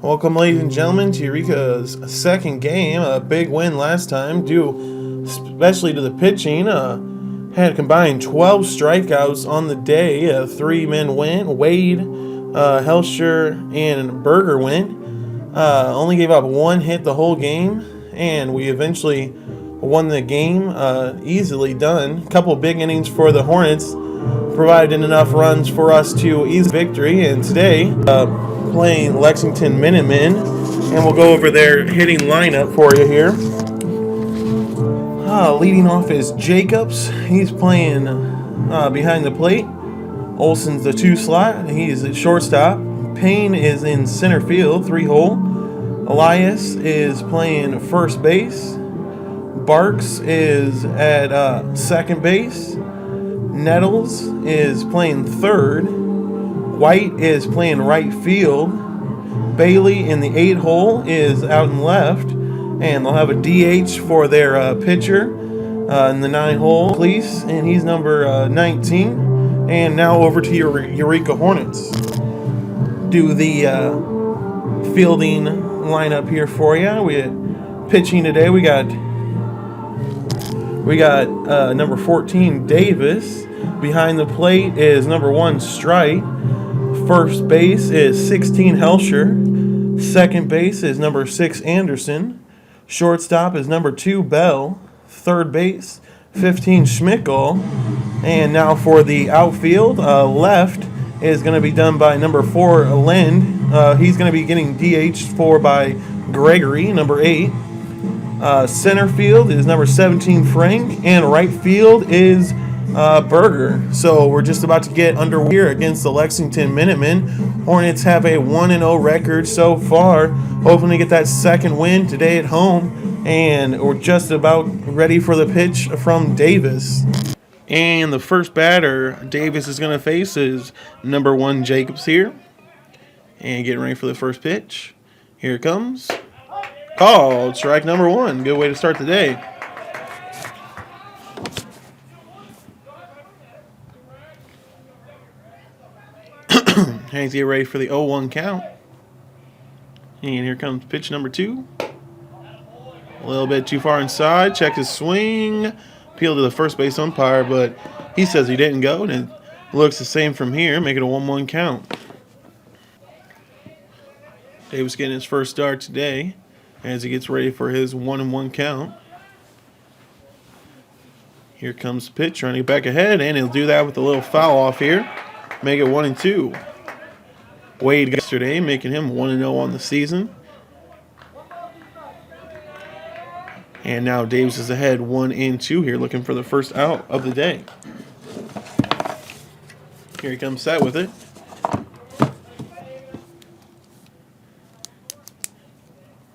Welcome, ladies and gentlemen, to Eureka's second game. A big win last time, due especially to the pitching. Had combined 12 strikeouts on the day. A 3-man win. Wade, Helsher, and Berger win. Only gave up one hit the whole game, and we eventually won the game. Easily done. A couple big innings for the Hornets provided enough runs for us to ease victory. And today, playing Lexington Minutemen, and we'll go over their hitting lineup for you here. Leading off is Jacobs. He's playing behind the plate. Olson's the 2 slot. He's at shortstop. Payne is in center field, 3-hole. Elias is playing first base. Barks is at second base. Nettles is playing third. White is playing right field. Bailey in the 8-hole is out and left. And they'll have a DH for their pitcher in the 9-hole, Cleese, and he's number 19. And now over to Eureka Hornets. Do the fielding lineup here for you. We had pitching today. We got number 14, Davis. Behind the plate is number 1, Strite. First base is 16, Helsher. Second base is number 6, Anderson. Shortstop is number 2, Bell. Third base, 15, Schmickel. And now for the outfield, left is going to be done by number 4, Lind. He's going to be getting DH for by Gregory, number 8. Center field is number 17, Frank. And right field is Berger. So we're just about to get underway here against the Lexington Minutemen. Hornets have a 1-0 record so far, hoping to get that second win today at home, and we're just about ready for the pitch from Davis. And the first batter Davis is going to face is number 1, Jacobs here, and getting ready for the first pitch. Here it comes. Called strike number 1. Good way to start the day. Hanks get ready for the 0-1 count. And here comes pitch number 2. A little bit too far inside. Check his swing. Appeal to the first base umpire, but he says he didn't go. And it looks the same from here. Make it a 1-1 count. Davis getting his first start today as he gets ready for his 1-1 count. Here comes the pitch, running back ahead, and he'll do that with a little foul off here. Make it 1-2. Wade yesterday, making him 1-0 on the season. And now Davis is ahead 1-2 here, looking for the first out of the day. Here he comes set with it.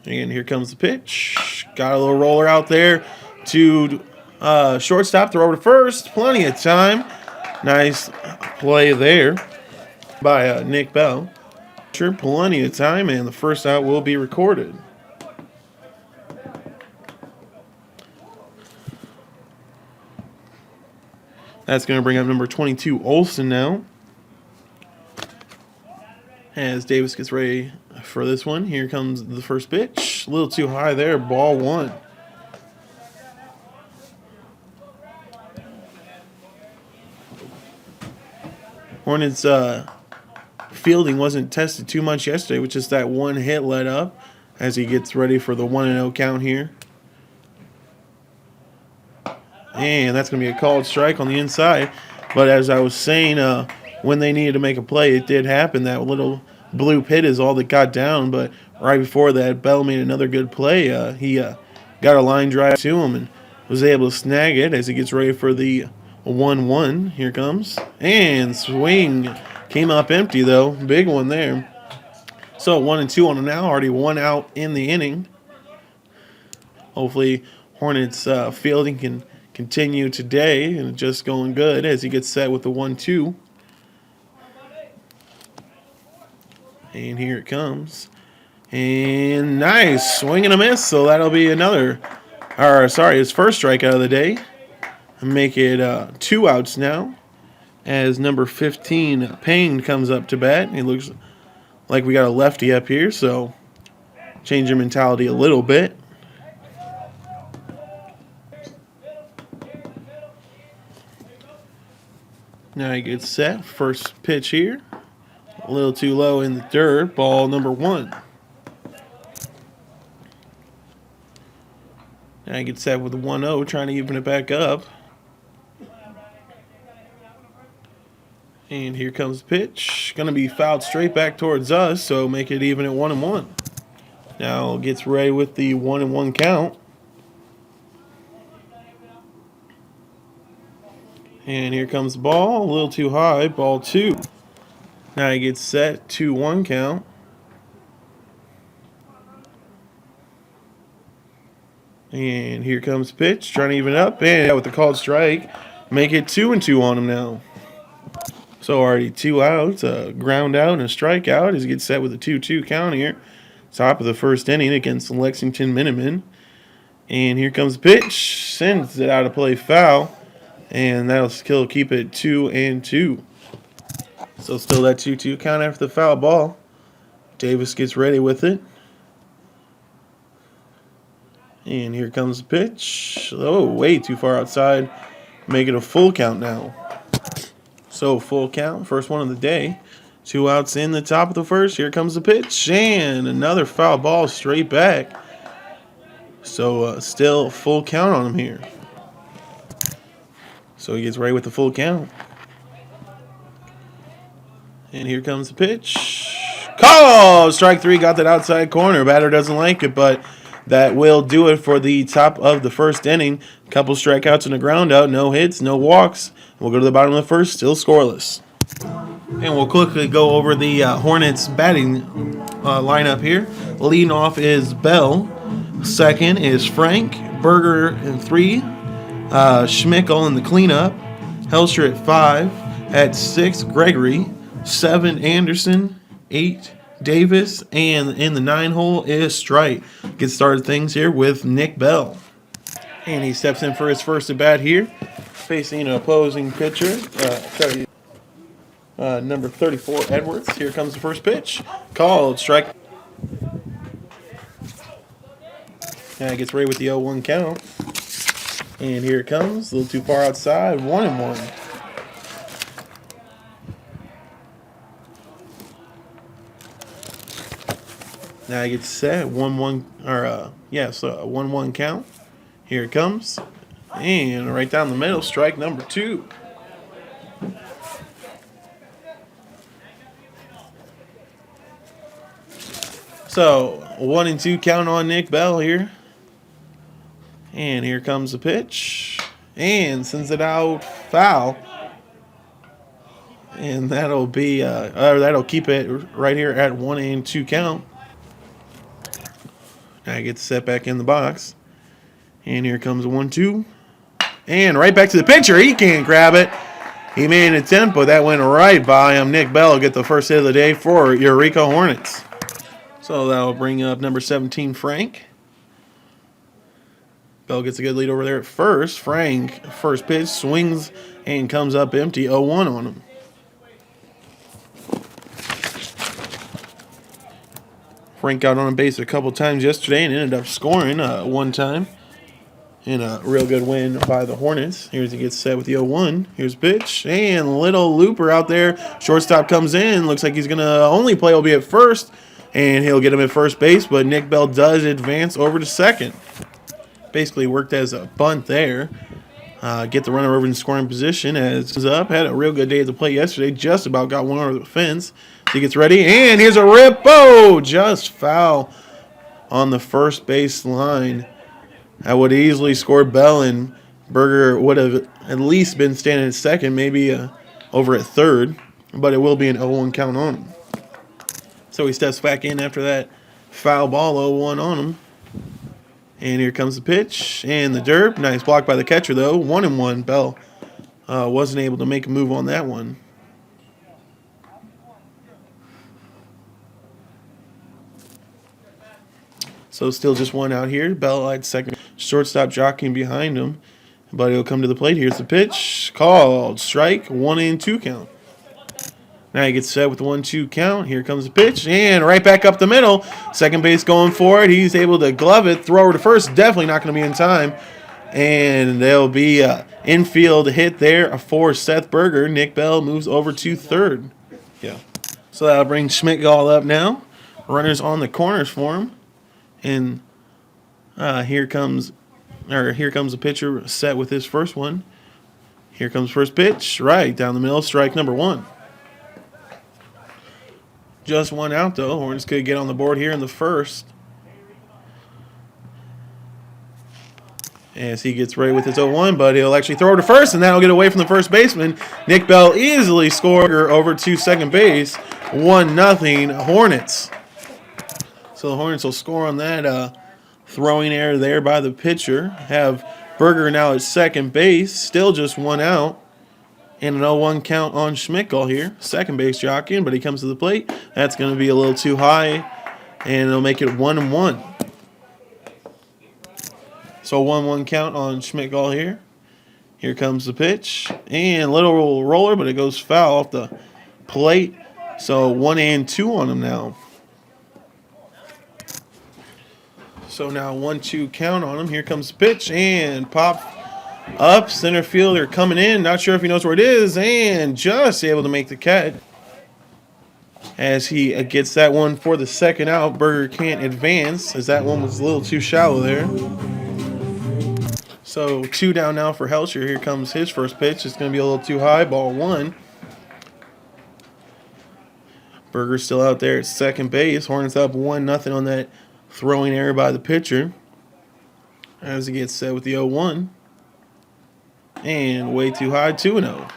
And here comes the pitch. Got a little roller out there to shortstop, throw over to first. Plenty of time. Nice play there by Nick Bell. Sure, plenty of time, and the first out will be recorded. That's going to bring up number 22, Olson now. As Davis gets ready for this one, here comes the first pitch. A little too high there, ball 1. Hornets fielding wasn't tested too much yesterday, with just that one hit let up as he gets ready for the 1-0 count here. And that's going to be a called strike on the inside. But as I was saying, when they needed to make a play, it did happen. That little blue pit is all that got down. But right before that, Bell made another good play. He got a line drive to him and was able to snag it as he gets ready for the 1-1. Here comes. And swing. Came up empty, though. Big one there. So 1-2 on it now. Already 1 out in the inning. Hopefully Hornets fielding can continue today, and just going good as he gets set with the 1-2. And here it comes. And nice. Swing and a miss. So that'll be his first strikeout of the day. Make it 2 outs now. As number 15, Payne, comes up to bat. He looks like we got a lefty up here, so change your mentality a little bit. Now he gets set. First pitch here. A little too low in the dirt. Ball number 1. Now he gets set with a 1-0, trying to even it back up. And here comes the pitch. Going to be fouled straight back towards us, so make it even at 1-1. Now gets ready with the 1-1 count. And here comes the ball. A little too high. Ball 2. Now he gets set. 2-1 count. And here comes the pitch. Trying to even up. And with the called strike, make it 2-2 on him now. So already 2 outs. A ground out and a strikeout as he gets set with a 2-2 count here. Top of the first inning against the Lexington Minutemen. And here comes the pitch. Sends it out of play, foul. And that'll still keep it 2-2. So still that 2-2 count after the foul ball. Davis gets ready with it. And here comes the pitch. Oh, way too far outside. Make it a full count now. So full count, first one of the day. 2 outs in the top of the first. Here comes the pitch. And another foul ball straight back. So still full count on him here. So he gets ready with the full count. And here comes the pitch. Call! Strike 3, got that outside corner. Batter doesn't like it, but that will do it for the top of the first inning. Couple strikeouts and a ground out. No hits, no walks. We'll go to the bottom of the first, still scoreless. And we'll quickly go over the Hornets batting lineup here. Leading off is Bell. Second is Frank. Berger in 3. Schmickel in the cleanup. Helsher at 5. At 6, Gregory. 7, Anderson. 8, Davis. And in the 9 hole is Strite. Get started things here with Nick Bell. And he steps in for his first at bat here. Facing an opposing pitcher. Number 34, Edwards. Here comes the first pitch. Called. Strike. Now he gets ready with the 0-1 count. And here it comes. A little too far outside. 1-1. Now he gets set. 1-1. Or, 1-1 count. Here it comes. And right down the middle, strike number 2. So 1-2 count on Nick Bell here. And here comes the pitch. And sends it out foul. And that'll be that'll keep it right here at 1-2 count. Now he gets set back in the box. And here comes a 1-2. And right back to the pitcher. He can't grab it. He made an attempt, but that went right by him. Nick Bell will get the first hit of the day for Eureka Hornets. So that'll bring up number 17, Frank. Bell gets a good lead over there at first. Frank, first pitch, swings and comes up empty. 0-1 on him. Frank got on a base a couple times yesterday and ended up scoring one time in a real good win by the Hornets. Here's he gets set with the 0-1. Here's pitch. And little looper out there. Shortstop comes in. Looks like he's going to only play will be at first. And he'll get him at first base. But Nick Bell does advance over to second. Basically worked as a bunt there. Get the runner over in scoring position as he's up. Had a real good day at the plate yesterday. Just about got one over the fence. He gets ready. And here's a rip. Oh, just foul on the first base line. I would have easily scored Bell, and Berger would have at least been standing at second, maybe over at third, but it will be an 0-1 count on him. So he steps back in after that foul ball, 0-1 on him. And here comes the pitch and the derp. Nice block by the catcher, though. 1-1. Bell wasn't able to make a move on that one. So still just one out here. Bell at second. Shortstop jockeying behind him. But he'll come to the plate. Here's the pitch. Called. Strike. 1-2 count. Now he gets set with the 1-2 count. Here comes the pitch, and right back up the middle. Second base going for it. He's able to glove it, throw over to first. Definitely not going to be in time. And there'll be an infield hit there for Seth Berger. Nick Bell moves over to third. Yeah. So that'll bring Schmidt-Gall up now. Runners on the corners for him. And here comes the pitcher set with his first one. Here comes first pitch. Right down the middle. Strike number 1. Just one out, though. Hornets could get on the board here in the first. As he gets ready with his 0-1, but he'll actually throw to first, and that'll get away from the first baseman. Nick Bell easily scored over to second base. 1-0 Hornets. So the Hornets will score on that throwing error there by the pitcher. Have Berger now at second base. Still just one out. And an 0-1 count on Schmidt-Gall here. Second base jockeying, but he comes to the plate. That's going to be a little too high, and it'll make it 1-1. So 1-1 count on Schmidt-Gall here. Here comes the pitch. And little roller, but it goes foul off the plate. So 1-2 on him now. So now 1-2 count on him. Here comes the pitch, and pop up. Center fielder coming in. Not sure if he knows where it is, and just able to make the catch. As he gets that one for the second out, Berger can't advance as that one was a little too shallow there. So 2 down now for Helsher. Here comes his first pitch. It's going to be a little too high. Ball 1. Berger's still out there at second base. Hornets up 1-0 on that throwing error by the pitcher. As he gets set with the 0-1. And way too high, 2-0.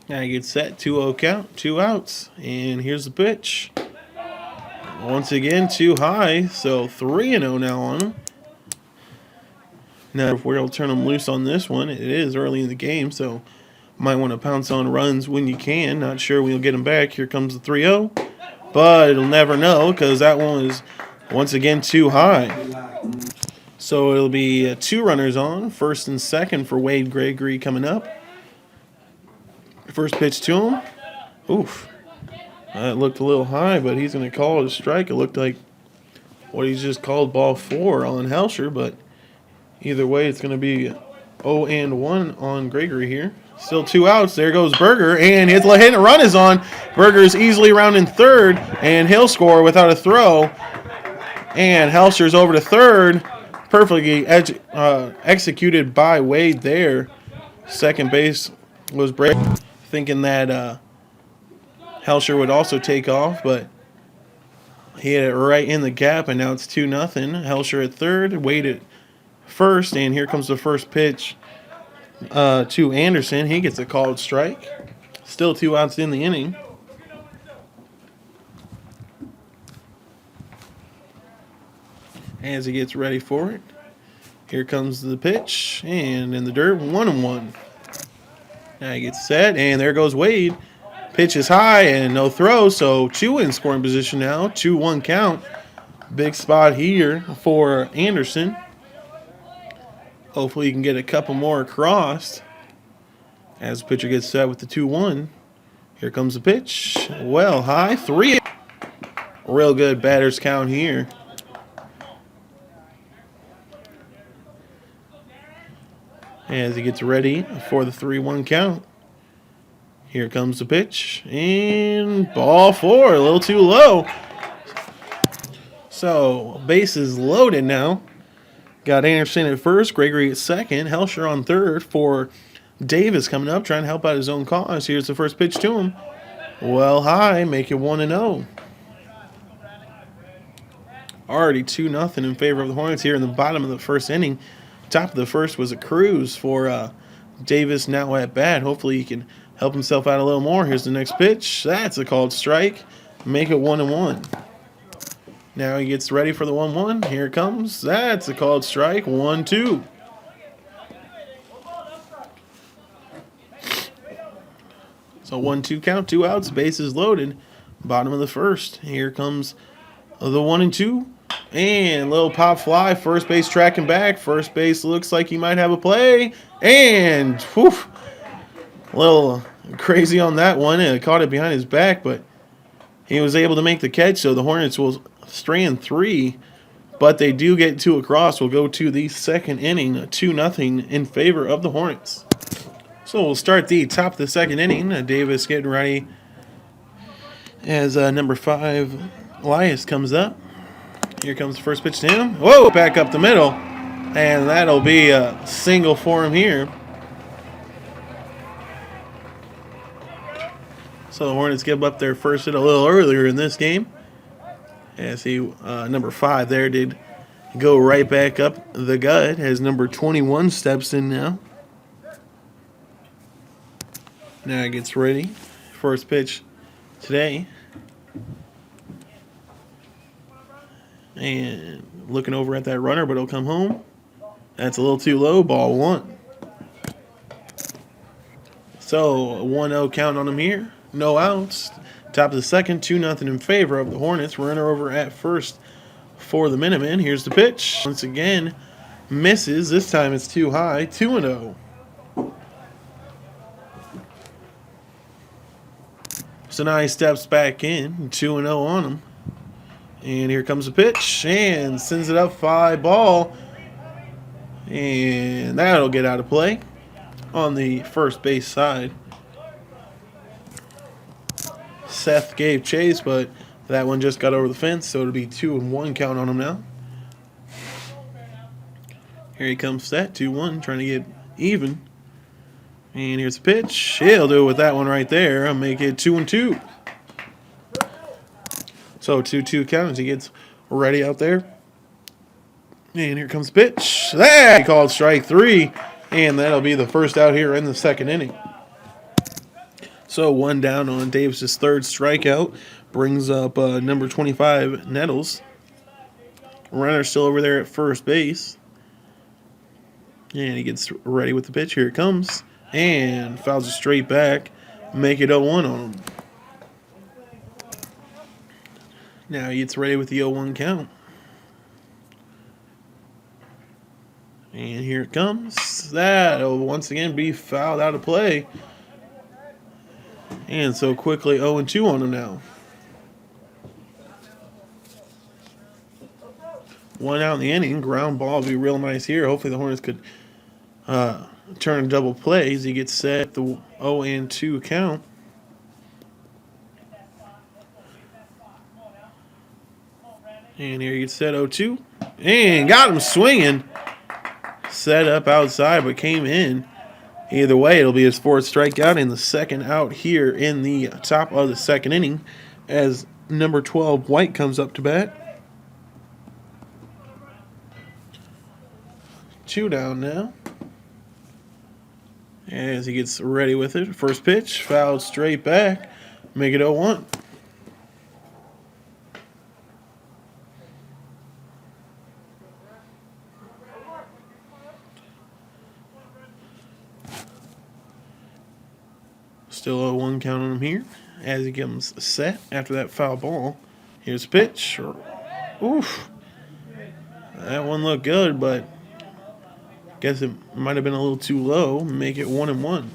Now he gets set, 2-0 count, 2 outs. And here's the pitch. Once again, too high, so 3-0 now on him. Now, if we're able to turn him loose on this one, it is early in the game, so might want to pounce on runs when you can. Not sure we'll get him back. Here comes the 3-0. But it'll never know because that one is once again too high. So it'll be 2 runners on, first and second for Wade Gregory coming up. First pitch to him. Oof. That looked a little high, but he's going to call it a strike. It looked like what he's just called ball 4 on Helsher, but either way, it's going to be 0-1 on Gregory here. Still 2 outs. There goes Berger, and his hit and run is on. Berger's easily around in third, and he'll score without a throw. And Helsher's over to third. Perfectly executed by Wade there. Second base was break, thinking that Helsher would also take off, but he hit it right in the gap, and now it's 2-0. Helsher at third, Wade at first, and here comes the first pitch to Anderson. He gets a called strike. Still 2 outs in the inning. As he gets ready for it. Here comes the pitch, and in the dirt, 1-1. Now he gets set, and there goes Wade. Pitch is high and no throw, so 2 in scoring position now. 2-1 count. Big spot here for Anderson. Hopefully you can get a couple more across as the pitcher gets set with the 2-1. Here comes the pitch. Well, high, 3. Real good batter's count here. As he gets ready for the 3-1 count. Here comes the pitch. And ball 4, a little too low. So, bases loaded now. Got Anderson at first, Gregory at second, Helsher on third for Davis coming up, trying to help out his own cause. Here's the first pitch to him. Well high, make it 1-0. Already 2-0 in favor of the Hornets here in the bottom of the first inning. Top of the first was a cruise for Davis now at bat. Hopefully he can help himself out a little more. Here's the next pitch. That's a called strike. Make it 1-1. Now he gets ready for the 1-1. Here it comes. That's a called strike. 1-2. So 1-2 count, 2 outs, bases loaded. Bottom of the first. Here comes the 1-2. And little pop fly, first base tracking back. First base looks like he might have a play. And whew, a little crazy on that one. It caught it behind his back, but he was able to make the catch. So the Hornets will stray in 3, but they do get 2 across. We'll go to the second inning, 2-0 in favor of the Hornets. So we'll start the top of the second inning. Davis getting ready as number 5, Elias, comes up. Here comes the first pitch to him. Whoa, back up the middle. And that'll be a single for him here. So the Hornets give up their first hit a little earlier in this game. As number 5 there did go right back up the gut as number 21 steps in now. Now he gets ready. First pitch today. And looking over at that runner, but it'll come home. That's a little too low. Ball 1. So a 1-0 count on him here. No outs. Top of the second, 2-0 in favor of the Hornets. Runner over at first for the Minutemen. Here's the pitch. Once again, misses. This time it's too high. 2-0. So now he steps back in. 2-0 on him. And here comes the pitch. And sends it up, fly ball. And that'll get out of play on the first base side. Seth gave chase, but that one just got over the fence, so it'll be 2-1 count on him now. Here he comes, Seth, 2-1, trying to get even. And here's the pitch. He'll do it with that one right there. I'll make it 2-2. So 2-2 count as he gets ready out there. And here comes the pitch. There, he called strike 3. And that'll be the first out here in the second inning. So 1 down on Davis' third strikeout. Brings up number 25, Nettles. Runner still over there at first base. And he gets ready with the pitch. Here it comes. And fouls it straight back. Make it 0-1 on him. Now he gets ready with the 0-1 count. And here it comes. That'll once again be fouled out of play. And so quickly 0-2 on him now. 1 out in the inning. Ground ball will be real nice here. Hopefully the Hornets could turn a double play as he gets set the 0-2 count. And here he gets set 0-2. And got him swinging. Set up outside but came in. Either way, it'll be his 4th strikeout and the second out here in the top of the second inning as number 12, White, comes up to bat. 2 down now. As he gets ready with it. First pitch, fouled straight back. Make it 0-1. Still 0-1 count on him here as he comes set after that foul ball. Here's a pitch. Oof. That one looked good, but guess it might have been a little too low. Make it 1-1.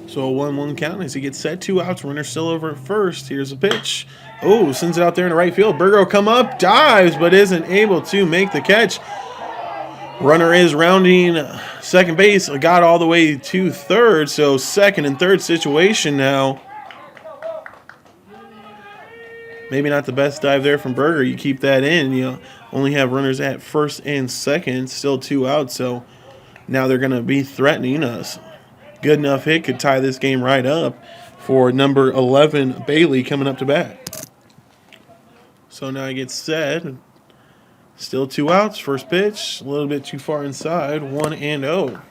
So a 1-1 count as he gets set. 2 outs. Runner still over at first. Here's a pitch. Oh, sends it out there in the right field. Berger will come up, dives, but isn't able to make the catch. Runner is rounding second base. Got all the way to third. So second and third situation now. Maybe not the best dive there from Berger. You keep that in. You only have runners at first and second. Still 2 outs. So now they're going to be threatening us. Good enough hit could tie this game right up for number 11, Bailey, coming up to bat. So now he gets set. Still 2 outs. First pitch, a little bit too far inside. 1-0.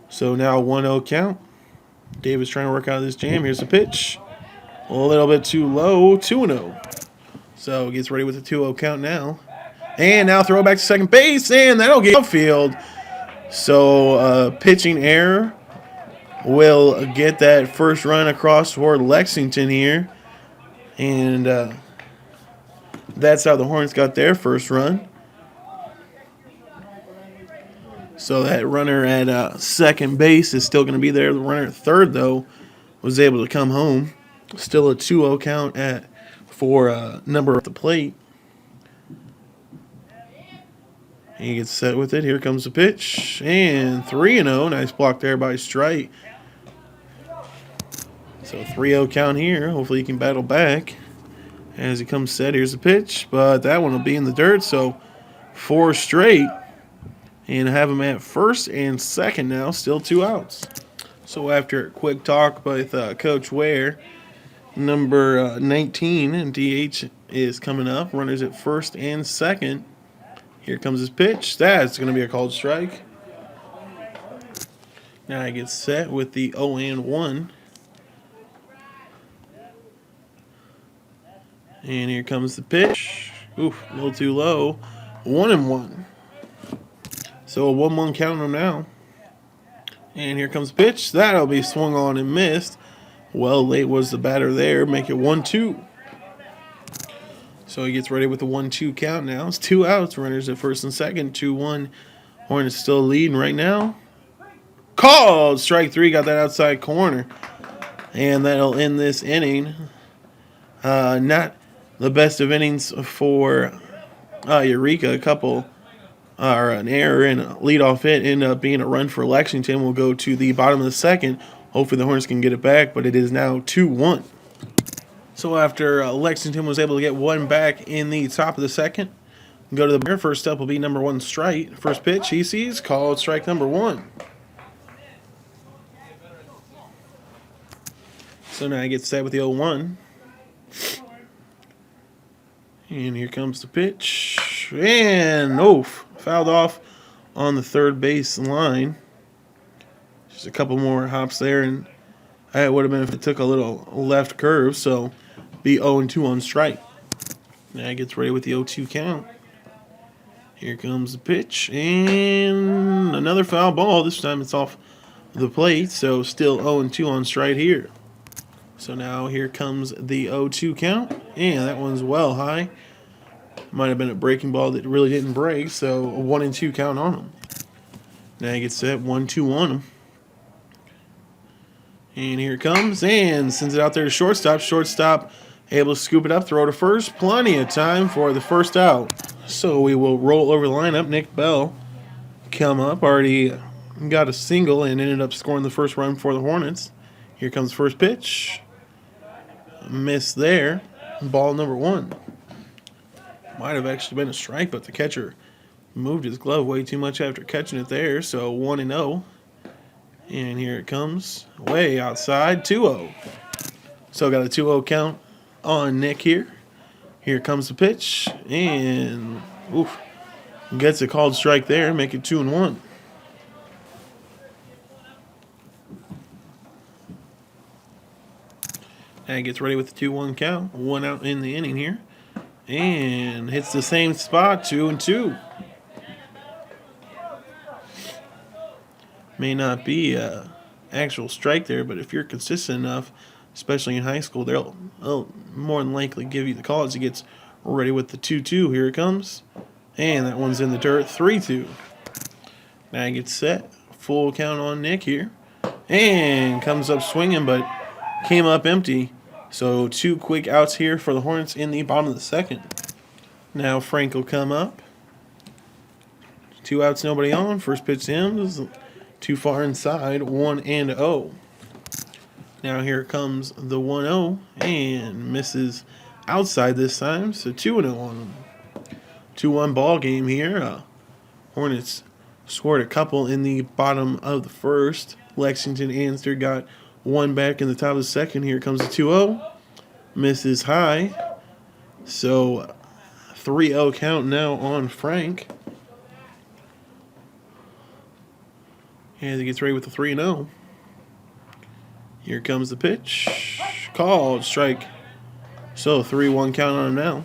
So now 1-0 count. Davis trying to work out of this jam. Here's the pitch. A little bit too low. 2-0. So gets ready with the 2-0 count now. And now throw back to second base. And that'll get outfield. So pitching error will get that first run across toward Lexington here. And that's how the Hornets got their first run. So that runner at second base is still going to be there. The runner at third, though, was able to come home. Still a 2-0 count for number at the plate. He gets set with it. Here comes the pitch. And 3-0. Nice block there by Strite. So 3-0 count here. Hopefully he can battle back as he comes set. Here's the pitch. But that one will be in the dirt. So 4 straight. And have him at first and second now. Still 2 outs. So after a quick talk with Coach Ware, number 19 and DH is coming up. Runners at first and second. Here comes his pitch. That's going to be a called strike. Now he gets set with the 0-1. And here comes the pitch. Oof, a little too low. 1-1. So a 1-1 count on him now. And here comes the pitch. That'll be swung on and missed. Well, late was the batter there. Make it 1-2. So he gets ready with the 1-2 count now. It's 2 outs. Runners at first and second. 2-1. Hornets still leading right now. Called strike 3. Got that outside corner. And that'll end this inning. Not the best of innings for Eureka. A couple or an error and a leadoff hit ended up being a run for Lexington. We'll go to the bottom of the second. Hopefully the Hornets can get it back, but it is now 2-1. So after Lexington was able to get one back in the top of the second, go to the bear. First up will be number 1 Strite. First pitch he sees, called strike number 1. So now he gets set with the 0-1. And here comes the pitch. And fouled off on the third base line. Just a couple more hops there, and it would have been if it took a little left curve. So be 0-2 on Strite. Now he gets ready with the 0-2 count. Here comes the pitch, and another foul ball. This time it's off the plate, so still 0-2 on Strite here. So now here comes the 0-2 count, and that one's well high. Might have been a breaking ball that really didn't break, so a 1-2 count on him. Now he gets set 1-2 on him. And here it comes, and sends it out there to shortstop. Shortstop able to scoop it up, throw to first. Plenty of time for the first out. So we will roll over the lineup. Nick Bell come up, already got a single and ended up scoring the first run for the Hornets. Here comes the first pitch. Miss there. Ball number 1. Might have actually been a strike, but the catcher moved his glove way too much after catching it there. So 1-0. And here it comes. Way outside. 2-0. So got a 2-0 count on Nick here. Here comes the pitch. And gets a called strike there. Make it 2-1. And gets ready with the 2-1 count. 1 out in the inning here. And hits the same spot, 2-2. May not be an actual strike there, but if you're consistent enough, especially in high school, they'll more than likely give you the call as he gets ready with the 2-2. Here it comes. And that one's in the dirt, 3-2. Now he gets set. Full count on Nick here. And comes up swinging, but came up empty. So 2 quick outs here for the Hornets in the bottom of the second. Now Frank will come up. 2 outs, nobody on. First pitch to him is too far inside, 1-0. Now here comes the 1-0 and misses outside this time. So 2-0 on him. 2-1 ball game here. Hornets scored a couple in the bottom of the first. Lexington Anster got 1 back in the top of the second. Here comes the 2-0. Misses high. So 3-0 count now on Frank. And he gets ready with the 3-0. Here comes the pitch. Called strike. So 3-1 count on him now.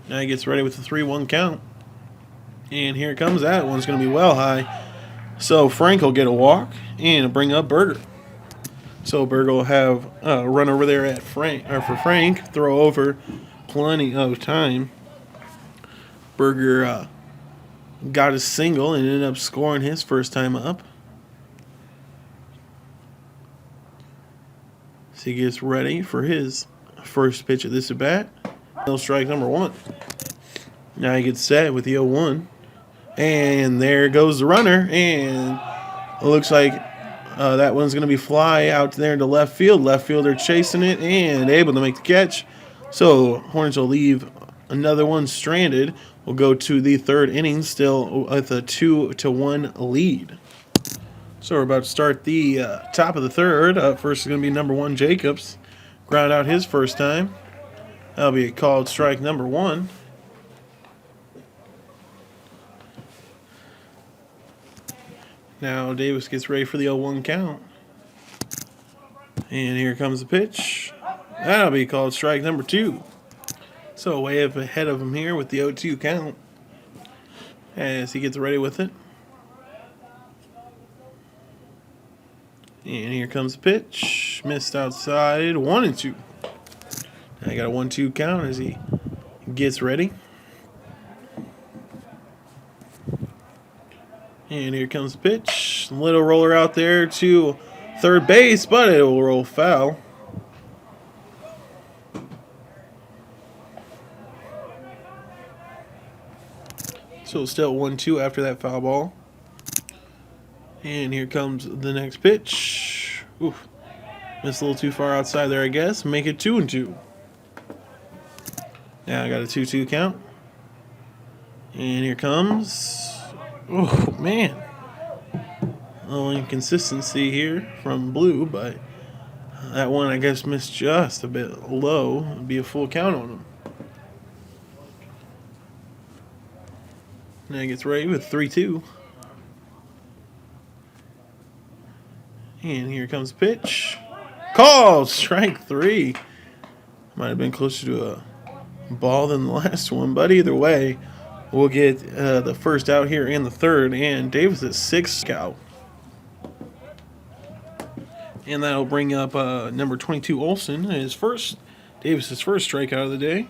Now he gets ready with the 3-1 count. And here it comes. That one's going to be well high. So Frank will get a walk and bring up Berger. So Berger will have a run over there at Frank or for Frank, throw over, plenty of time. Berger got a single and ended up scoring his first time up. So he gets ready for his first pitch of this at bat. No strike number one. Now he gets set with the 0-1. And there goes the runner. And it looks like that one's going to be fly out there into left field. Left fielder chasing it and able to make the catch. So Hornets will leave another one stranded. We'll go to the third inning still with a 2-1 lead. So we're about to start the top of the third. First is going to be number 1, Jacobs. Ground out his first time. That'll be called strike number 1. Now Davis gets ready for the 0-1 count. And here comes the pitch. That'll be called strike number 2. So way up ahead of him here with the 0-2 count. As he gets ready with it. And here comes the pitch. Missed outside. 1-2. Now I got a 1-2 count as he gets ready. And here comes the pitch. Little roller out there to third base, but it will roll foul. So still 1-2 after that foul ball. And here comes the next pitch. Oof. Missed a little too far outside there, I guess. Make it 2-2. Now I got a 2-2 count. And here comes. Oh, man. A little inconsistency here from Blue, but that one, I guess, missed just a bit low. It'd be a full count on him. Now he gets ready with 3-2. And here comes the pitch. Called strike 3. Might have been closer to a ball than the last one, but either way, we'll get the first out here in the third, and Davis is 6th out. And that'll bring up number 22 Olsen, Davis's first strikeout of the day.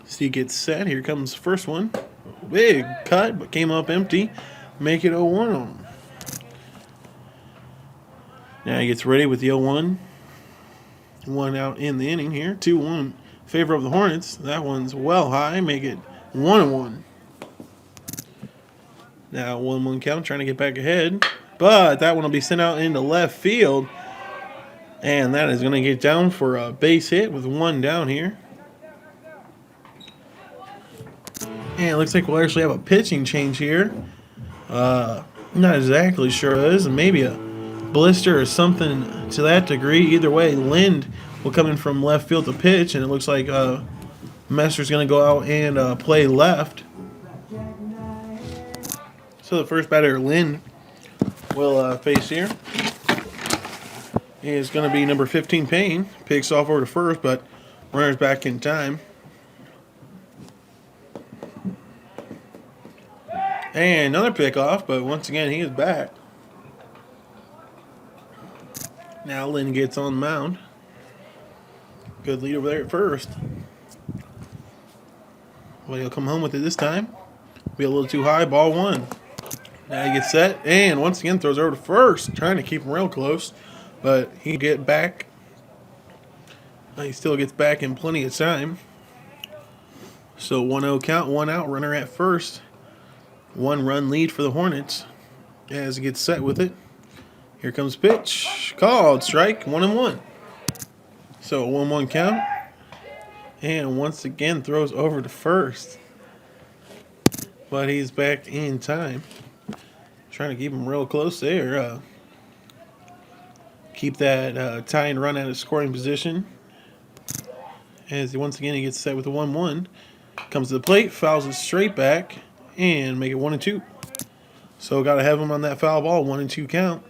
So he gets set. Here comes the first one. Big cut, but came up empty. Make it 0-1 on him. Now he gets ready with the 0-1. One out in the inning here. 2-1. Favor of the Hornets. That one's well high. Make it 1-1. Now 1-1 count. Trying to get back ahead. But that one will be sent out into left field. And that is going to get down for a base hit with one down here. And it looks like we'll actually have a pitching change here. Not exactly sure it is. Maybe a blister or something to that degree. Either way, Lind will come in from left field to pitch, and it looks like Messer's going to go out and play left. So the first batter, Lind, will face here. Is going to be number 15, Payne. Picks off over to first, but runner's back in time. And another pickoff, but once again, he is back. Now Lynn gets on the mound. Good lead over there at first. Well, he'll come home with it this time. Be a little too high, ball 1. Now he gets set, and once again throws over to first, trying to keep him real close. But he get back. He still gets back in plenty of time. So 1-0 count, 1 out, runner at first. 1-run lead for the Hornets as he gets set with it. Here comes pitch. Called strike, 1-1. So 1-1 count. And once again throws over to first. But he's back in time. Trying to keep him real close there. Keep that tying run at a scoring position. As once again he gets set with a 1-1. Comes to the plate, fouls it straight back. And make it 1-2. So got to have him on that foul ball, 1-2 count.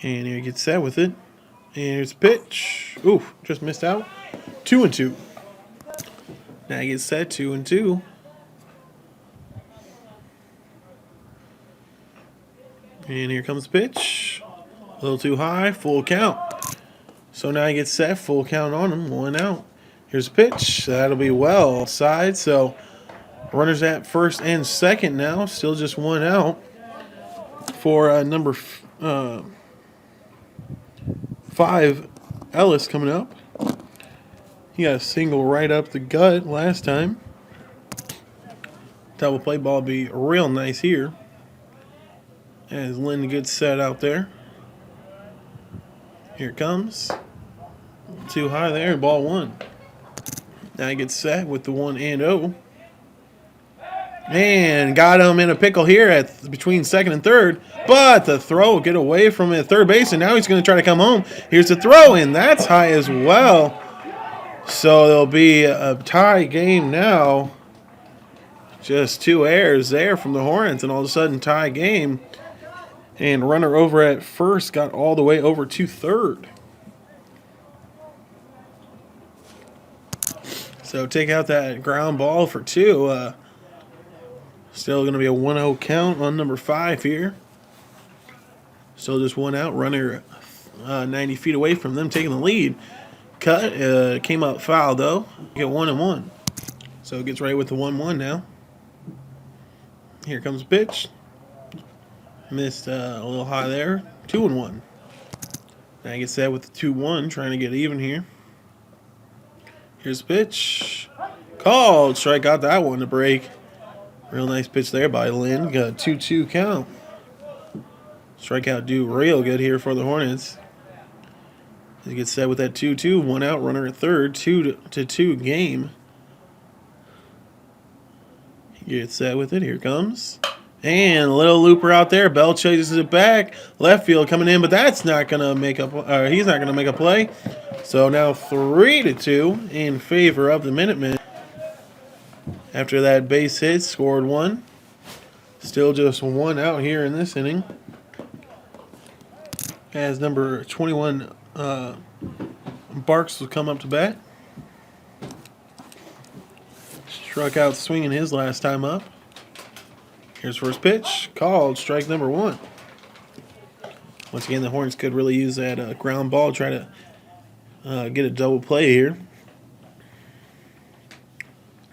And here he gets set with it. And here's a pitch. Ooh, just missed out. 2-2. Now he gets set 2-2. And here comes the pitch. A little too high, full count. So now he gets set, full count on him, 1 out. Here's the pitch. That'll be well outside. So runners at first and second now. Still just 1 out for number 5, Ellis coming up. He got a single right up the gut last time. Double play ball be real nice here. As Lynn gets set out there. Here it comes. Too high there, ball 1. Now he gets set with the 1-0. And got him in a pickle here at between second and third. But the throw will get away from it at third base, and now he's going to try to come home. Here's the throw, and that's high as well. So there'll be a tie game now. Just 2 errors there from the Hornets, and all of a sudden tie game. And runner over at first got all the way over to third. So take out that ground ball for 2. Still going to be a 1-0 count on number 5 here. Still just 1 out. Runner 90 feet away from them taking the lead. Cut. Came up foul, though. You get 1-1. So it gets right with the 1-1 now. Here comes the pitch. Missed a little high there. 2-1. Now he gets that with the 2-1. Trying to get even here. Here's the pitch. Called. Strike out that one to break. Real nice pitch there by Lynn. Got a 2-2 count. Strikeout do real good here for the Hornets. He gets set with that 2-2. 1 out, runner at third. 2-2 game. He gets set with it. Here comes. And a little looper out there. Bell chases it back. Left field coming in, but that's not going to make up. He's not going to make a play. So now 3-2 in favor of the Minutemen. After that base hit, scored 1. Still just 1 out here in this inning. As number 21 Barks will come up to bat. Struck out swinging his last time up. Here's first pitch. Called. Strike number 1. Once again, the Hornets could really use that ground ball. Try to get a double play here.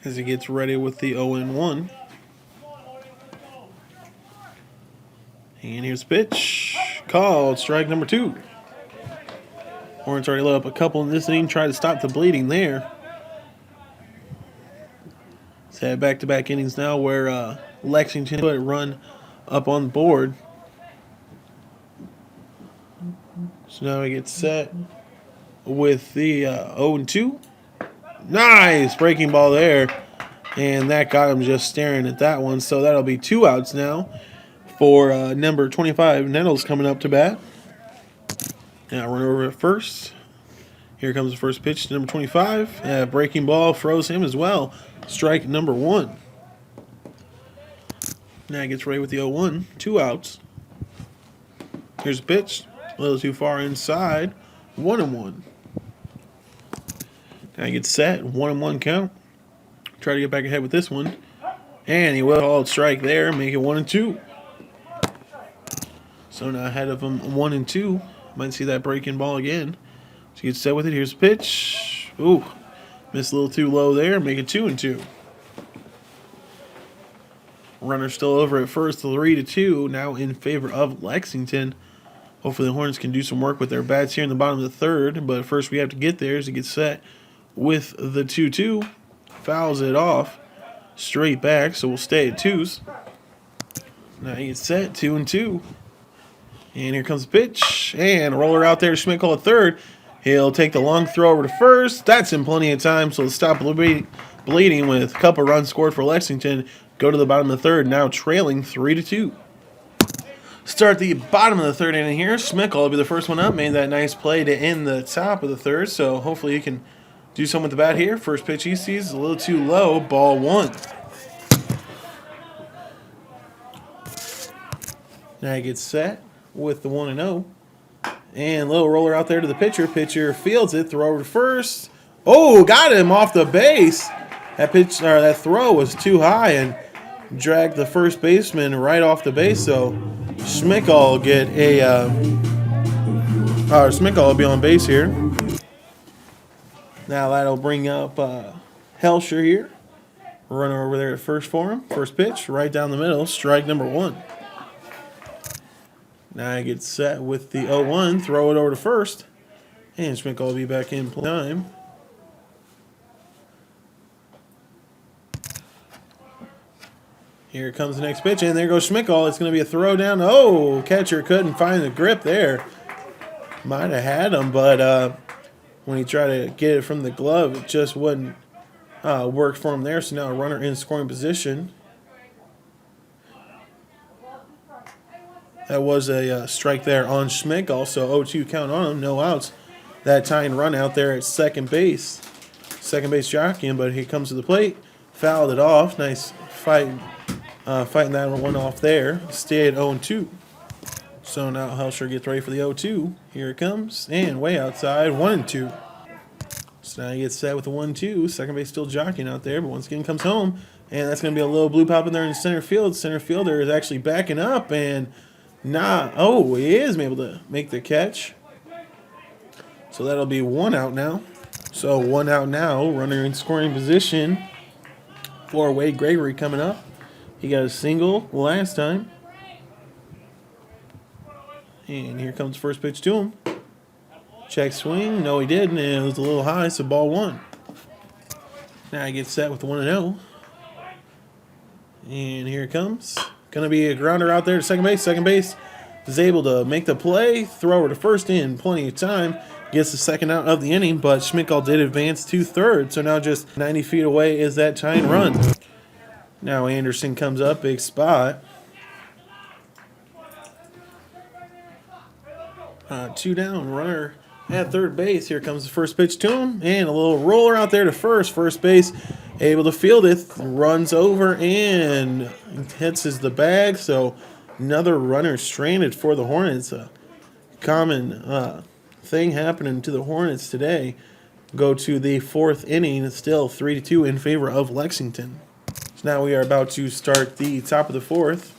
As he gets ready with the 0-1. And here's the pitch. Called. Strike number 2. Hornets already let up a couple in this inning. Try to stop the bleeding there. It's had back-to-back innings now where Lexington put a run up on the board. So now he gets set with the 0-2. Nice breaking ball there. And that got him just staring at that one. So that'll be 2 outs now for number 25, Nettles, coming up to bat. Now run over at first. Here comes the first pitch to number 25. Breaking ball froze him as well. Strike number 1. Now he gets ready with the 0-1. 2 outs. Here's the pitch. A little too far inside. 1-1. Now he gets set. 1-1 count. Try to get back ahead with this one. And he will call strike there. Make it 1-2. So now ahead of him 1-2. Might see that breaking ball again. So he gets set with it. Here's the pitch. Ooh. Missed a little too low there. Make it 2-2. Runner still over at first. 3-2. Now in favor of Lexington. Hopefully the Hornets can do some work with their bats here in the bottom of the third. But first we have to get there as he gets set with the 2-2. Fouls it off. Straight back. So we'll stay at 2s. Now he gets set. 2-2. And here comes the pitch. And a roller out there. Schmickel at third. He'll take the long throw over to first. That's in plenty of time. So let's stop bleeding with a couple runs scored for Lexington. Go to the bottom of the third. Now trailing 3-2. Start the bottom of the third inning here. Schmickel will be the first one up. Made that nice play to end the top of the third. So hopefully he can do something with the bat here. First pitch he sees a little too low. Ball 1. Now he gets set with the 1-0. And little roller out there to the pitcher. Pitcher fields it. Throw over to first. Oh, got him off the base. That throw was too high and dragged the first baseman right off the base. So Schmickel will get a, Schmickel will be on base here. Now that'll bring up Helsher here. Runner over there at first for him. First pitch, right down the middle, strike number 1. Now he gets set with the 0-1, throw it over to first. And Schmickel will be back in time. Here comes the next pitch, and there goes Schmickel. It's going to be a throw down. Oh, catcher couldn't find the grip there. Might have had him, but when he tried to get it from the glove, it just wouldn't work for him there. So now a runner in scoring position. That was a strike there on Schmickel. So 0-2 count on him, no outs. That tying run out there at second base. Second base jockeying, but he comes to the plate. Fouled it off. Nice fight. Fighting that one off there. Stay at 0-2. So now Helsher gets ready for the 0-2. Here it comes. And way outside, 1-2. So now he gets set with the 1-2. Second base still jockeying out there, but once again comes home. And that's going to be a little blue pop in there in center field. Center fielder is actually backing up and he is able to make the catch. So that'll be 1 out now. So 1 out now. Runner in scoring position for Wade Gregory coming up. He got a single last time. And here comes the first pitch to him. Check swing. No, he didn't. And it was a little high, so ball 1. Now he gets set with the 1-0. And here it comes. Going to be a grounder out there to second base. Second base is able to make the play. Throw it to first in plenty of time. Gets the second out of the inning, but Schmickel did advance to third. So now just 90 feet away is that tying run. Now Anderson comes up, big spot. 2 down, runner at third base. Here comes the first pitch to him, and a little roller out there to first. First base able to field it, runs over and hits the bag. So another runner stranded for the Hornets. A common thing happening to the Hornets today. Go to the 4th inning, still 3-2 in favor of Lexington. Now we are about to start the top of the 4th.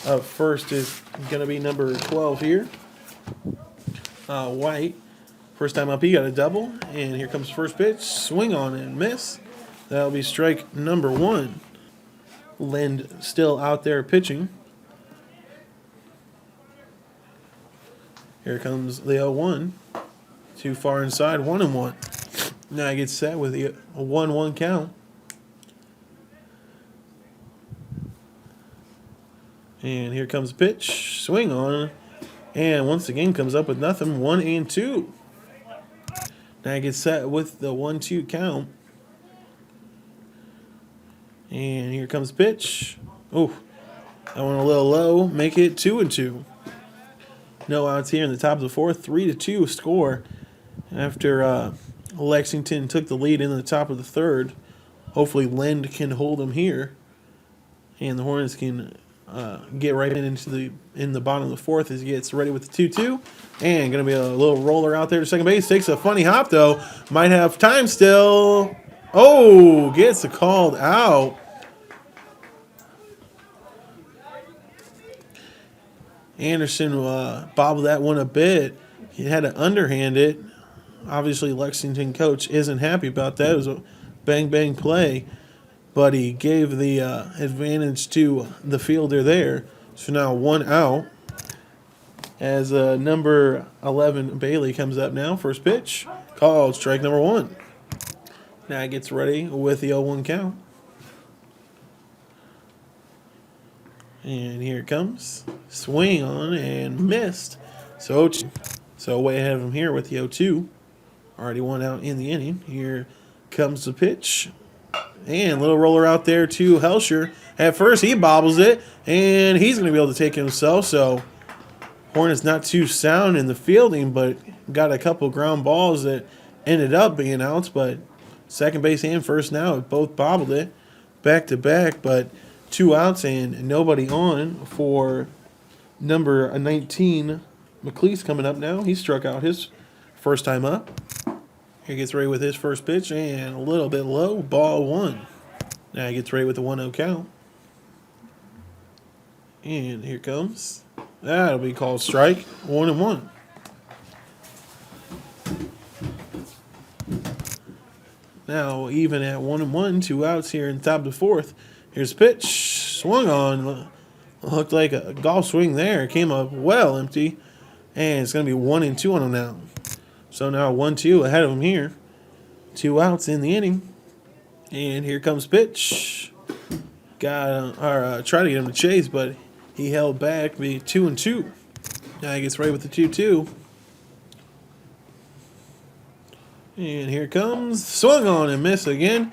Up first is going to be number 12 here. White. First time up, he got a double. And here comes the first pitch. Swing on and miss. That'll be strike number 1. Lind still out there pitching. Here comes the 0-1. Too far inside, 1-1. Now he gets set with a 1-1 count. And here comes the pitch. Swing on. And once again comes up with nothing. 1-2. Now he gets set with the 1-2 count. And here comes the pitch. Oh, that one a little low. Make it 2-2. No outs here in the top of the 4th. 3-2 score after Lexington took the lead in the top of the 3rd. Hopefully Lind can hold them here. And the Hornets can get right in the bottom of the 4th as he gets ready with the 2-2. And going to be a little roller out there to second base. Takes a funny hop, though. Might have time still. Oh, gets called out. Anderson bobbled that one a bit. He had to underhand it. Obviously, Lexington coach isn't happy about that. It was a bang-bang play. But he gave the advantage to the fielder there. So now 1 out. As number 11, Bailey, comes up now. First pitch. Called strike number 1. Now he gets ready with the 0-1 count. And here it comes. Swing on and missed. So way ahead of him here with the 0-2. Already 1 out in the inning. Here comes the pitch. And a little roller out there to Helsher. At first, he bobbles it, and he's going to be able to take it himself. So Hornets not too sound in the fielding, but got a couple ground balls that ended up being outs. But second base and first now both bobbled it back to back, but 2 outs and nobody on for number 19. McLeese coming up now. He struck out his first time up. He gets ready with his first pitch and a little bit low. Ball 1. Now he gets ready with the 1-0 count. And here comes. That'll be called strike. 1-1. Now, even at 1-1, 2 outs here in the top of the fourth. Here's a pitch. Swung on. Looked like a golf swing there. Came up well empty. And it's going to be 1-2 on him now. So now 1-2 ahead of him here. 2 outs in the inning. And here comes pitch. Try to get him to chase, but he held back. Be 2-2. Now he gets right with the 2-2. And here comes. Swung on and missed again.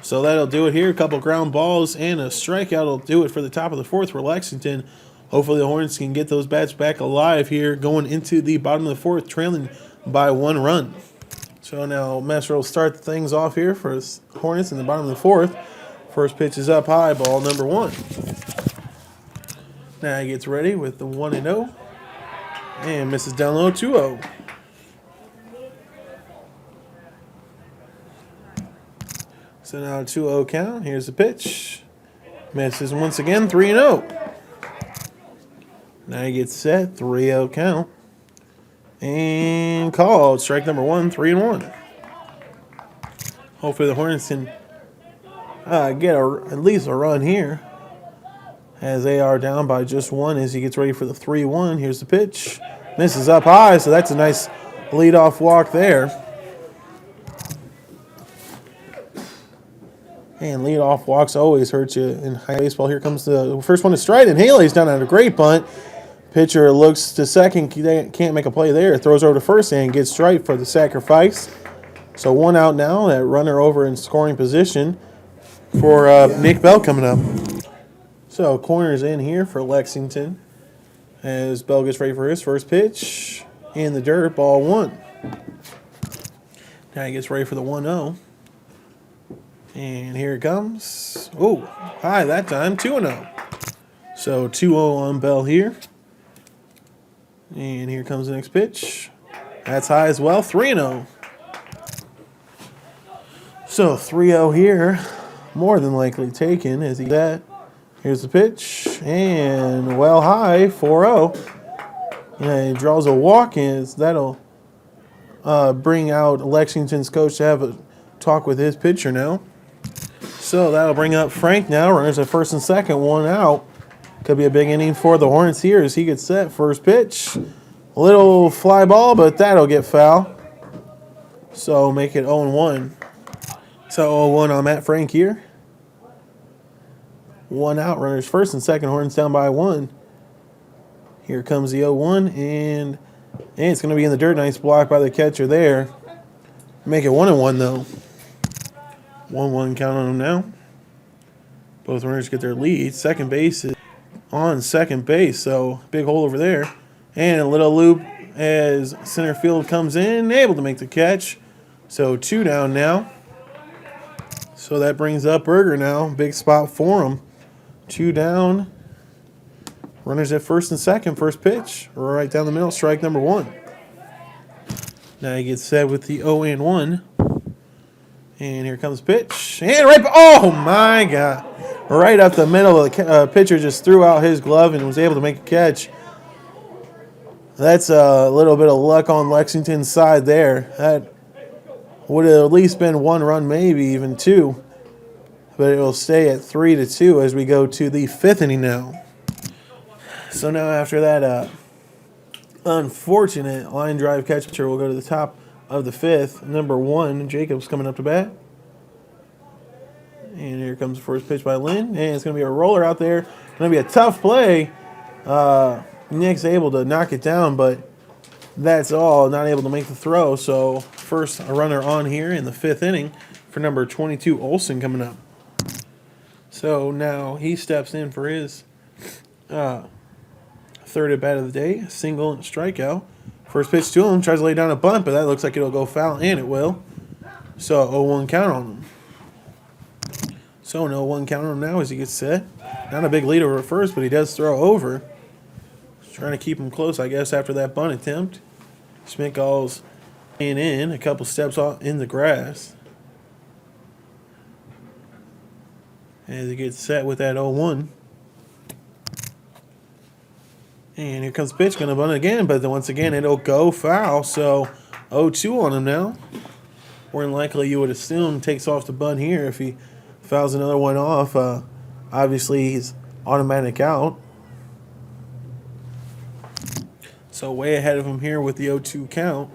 So that'll do it here. A couple ground balls and a strikeout will do it for the top of the fourth for Lexington. Hopefully the Hornets can get those bats back alive here going into the bottom of the fourth, trailing by 1 run. So now Messer will start things off here for his Hornets in the bottom of the fourth. First pitch is up high, ball number 1. Now he gets ready with the 1-0 and misses down low 2-0. So now 2-0 count. Here's the pitch. Misses once again, 3-0. Now he gets set, 3-0 count. And called. Strike number 1, 3-1. Hopefully the Hornets can get at least a run here. As they are down by just 1 as he gets ready for the 3-1. Here's the pitch. Misses up high, so that's a nice leadoff walk there. And leadoff walks always hurt you in high baseball. Here comes the first one to stride, and Haley's down on a great bunt. Pitcher looks to second, can't make a play there. Throws over to first and gets strike for the sacrifice. So 1 out now. That runner over in scoring position for Nick Bell coming up. So corners in here for Lexington as Bell gets ready for his first pitch. In the dirt, ball 1. Now he gets ready for the 1-0. And here it comes. Oh, high that time, 2-0. So 2-0 on Bell here. And here comes the next pitch. That's high as well, 3-0. So 3-0 here, more than likely taken as he's at. Here's the pitch, and well high, 4-0. And he draws a walk in. That'll bring out Lexington's coach to have a talk with his pitcher now. So that'll bring up Frank now. Runners at first and second, 1 out. Could be a big inning for the Hornets here as he gets set. First pitch. A little fly ball, but that'll get foul. So make it 0-1. So 0-1 on Matt Frank here. 1 out. Runners first and second. Hornets down by 1. Here comes the 0-1, and it's going to be in the dirt. Nice block by the catcher there. Make it 1-1 though. 1-1 count on them now. Both runners get their lead. Second base is on second base, so big hole over there. And a little loop as center field comes in, able to make the catch. So 2 down now. So that brings up Berger now. Big spot for him. 2 down. Runners at first and second. First pitch. Right down the middle. Strike number 1. Now he gets set with the 0-1. And here comes pitch. And right. Oh, my God. Right up the middle. The pitcher just threw out his glove and was able to make a catch. That's a little bit of luck on Lexington's side there. That would have at least been 1 run, maybe even 2. But it will stay at 3-2 as we go to the 5th inning now. So now after that unfortunate line drive catcher, we'll go to the top of the 5th. Number 1, Jacobs coming up to bat. And here comes the first pitch by Lynn. And it's going to be a roller out there. Going to be a tough play. Nick's able to knock it down, but that's all. Not able to make the throw. So first a runner on here in the 5th inning for number 22, Olsen, coming up. So now he steps in for his third at bat of the day. Single and strikeout. First pitch to him. Tries to lay down a bunt, but that looks like it'll go foul, and it will. So 0-1 count on him. So an 0-1 count on him now as he gets set. Not a big lead over at first, but he does throw over. Trying to keep him close, I guess, after that bunt attempt. Schmidt goes in a couple steps off in the grass. As he gets set with that 0-1. And here comes the pitch, going to bunt again, but then once again it'll go foul. So 0-2 on him now. More than likely, you would assume takes off the bunt here. If he fouls another one off, obviously he's automatic out. So way ahead of him here with the 0-2 count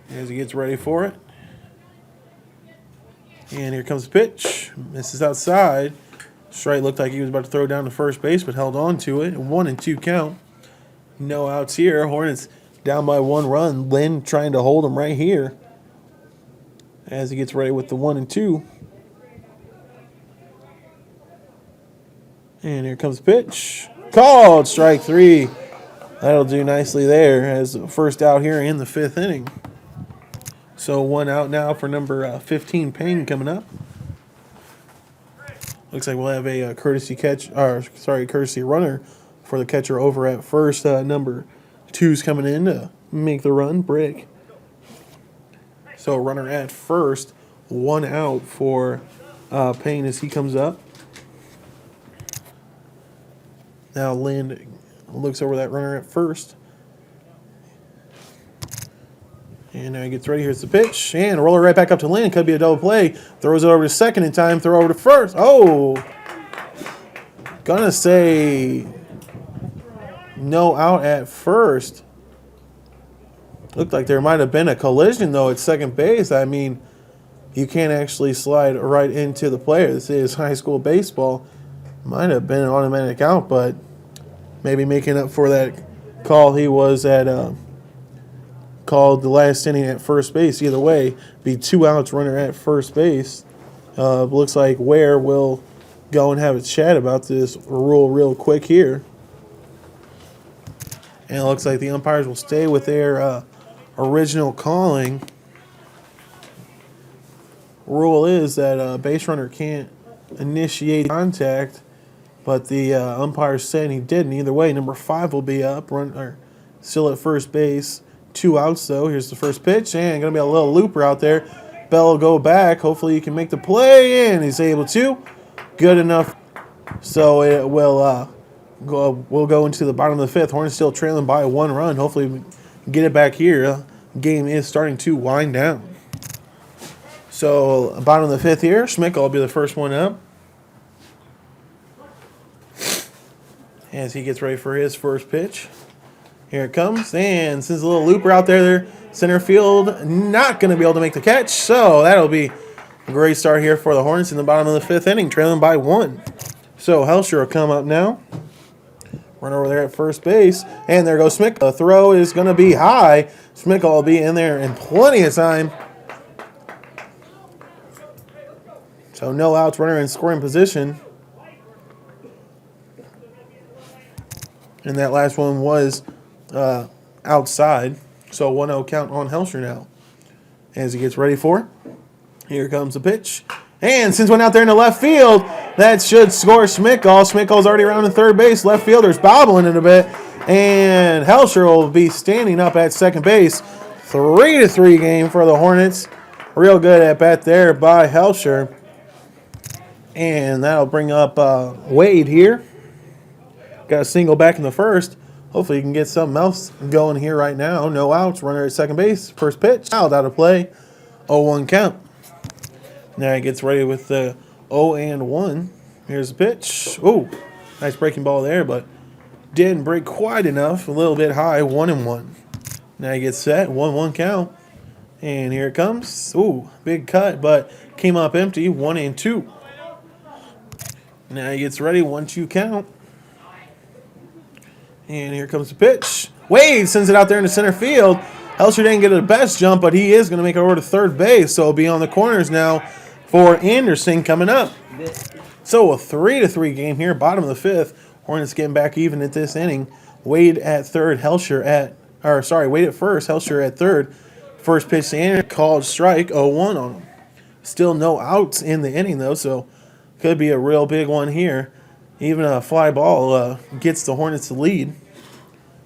as he gets ready for it. And here comes the pitch. Misses outside. Strike looked like he was about to throw down to first base, but held on to it. 1-2 count. No outs here. Hornets down by 1 run. Lynn trying to hold him right here as he gets ready with the 1-2. And here comes the pitch. Called. Strike 3. That'll do nicely there as the first out here in the 5th inning. So 1 out now for number 15 Payne coming up. Looks like we'll have a courtesy runner for the catcher over at first. Number 2's coming in to make the run, Brick. So runner at first, 1 out for Payne as he comes up. Now Lynn looks over that runner at first. And now he gets ready. Here's the pitch. And a roller right back up to Lynn. Could be a double play. Throws it over to second in time. Throw over to first. Oh! Gonna say no out at first. Looked like there might have been a collision, though, at second base. I mean, you can't actually slide right into the player. This is high school baseball. Might have been an automatic out, but maybe making up for that call he was at called the last inning at first base. Either way, be 2 outs, runner at first base. Looks like Ware will go and have a chat about this rule real quick here. And it looks like the umpires will stay with their original calling. Rule is that a base runner can't initiate contact, but the umpire's saying he didn't. Either way, number 5 will be up, still at first base. 2 outs, though. Here's the first pitch, and going to be a little looper out there. Bell will go back. Hopefully, he can make the play, and he's able to. Good enough. So it will we'll go into the bottom of the 5th. Hornets still trailing by 1 run. Hopefully, we can get it back here. Game is starting to wind down. So bottom of the 5th here. Schmick will be the first one up as he gets ready for his first pitch. Here it comes, and since a little looper out there, center field not going to be able to make the catch, so that'll be a great start here for the Hornets in the bottom of the 5th inning, trailing by 1. So Helsher will come up now, run over there at first base, and there goes Schmick. The throw is going to be high. Schmick will be in there in plenty of time. So no outs, runner in scoring position. And that last one was outside. So 1-0 count on Helsher now as he gets ready for it. Here comes the pitch. And since went out there in the left field, that should score Schmickall. Schmickall's already around the third base. Left fielder's bobbling it a bit. And Helsher will be standing up at second base. 3-3 game for the Hornets. Real good at bat there by Helsher. And that'll bring up Wade here. Got a single back in the first. Hopefully you can get something else going here right now. No outs. Runner at second base. First pitch. Out of play. 0-1 count. Now he gets ready with the 0-1. Here's the pitch. Oh, nice breaking ball there, but didn't break quite enough. A little bit high. 1-1. Now he gets set. 1-1 count. And here it comes. Ooh, big cut, but came up empty. 1-2. Now he gets ready. 1-2 count. And here comes the pitch. Wade sends it out there in the center field. Helsher didn't get a best jump, but he is going to make it over to third base. So it'll be on the corners now for Anderson coming up. So a 3-3 game here, bottom of the 5th. Hornets getting back even at this inning. Wade at third, Wade at first, Helsher at third. First pitch to Anderson, called strike, 0-1 on him. Still no outs in the inning though, so could be a real big one here. Even a fly ball gets the Hornets the lead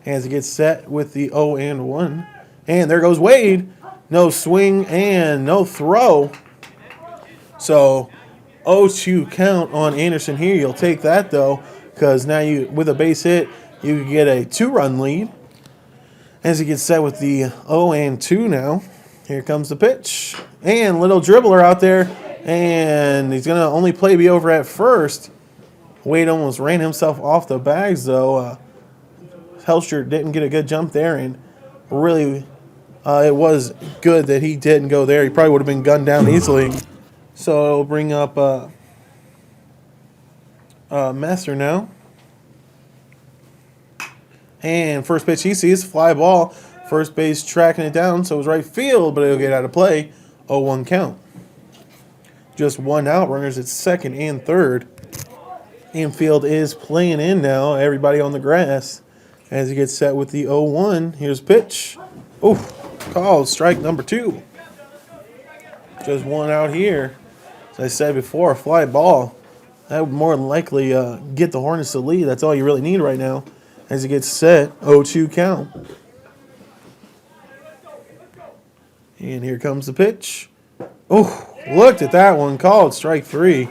as it gets set with the 0-1. And there goes Wade. No swing and no throw. So 0-2 count on Anderson here. You'll take that, though, because now you, with a base hit, you could get a 2-run lead as he gets set with the 0-2 now. Here comes the pitch. And little dribbler out there. And he's going to only be over at first. Wade almost ran himself off the bags, though. Helsher didn't get a good jump there. And really, it was good that he didn't go there. He probably would have been gunned down easily. So it'll bring up Messer now. And first pitch he sees, fly ball. First base tracking it down, so it was right field, but it'll get out of play. 0-1 count. Just one out, runners at second and third. Infield is playing in now, everybody on the grass. As he gets set with the 0-1, here's pitch. Oh, called strike number 2. Just one out here. As I said before, a fly ball. That would more than likely get the Hornets to lead. That's all you really need right now. As he gets set, 0-2 count. And here comes the pitch. Oh, looked at that one. Called strike 3.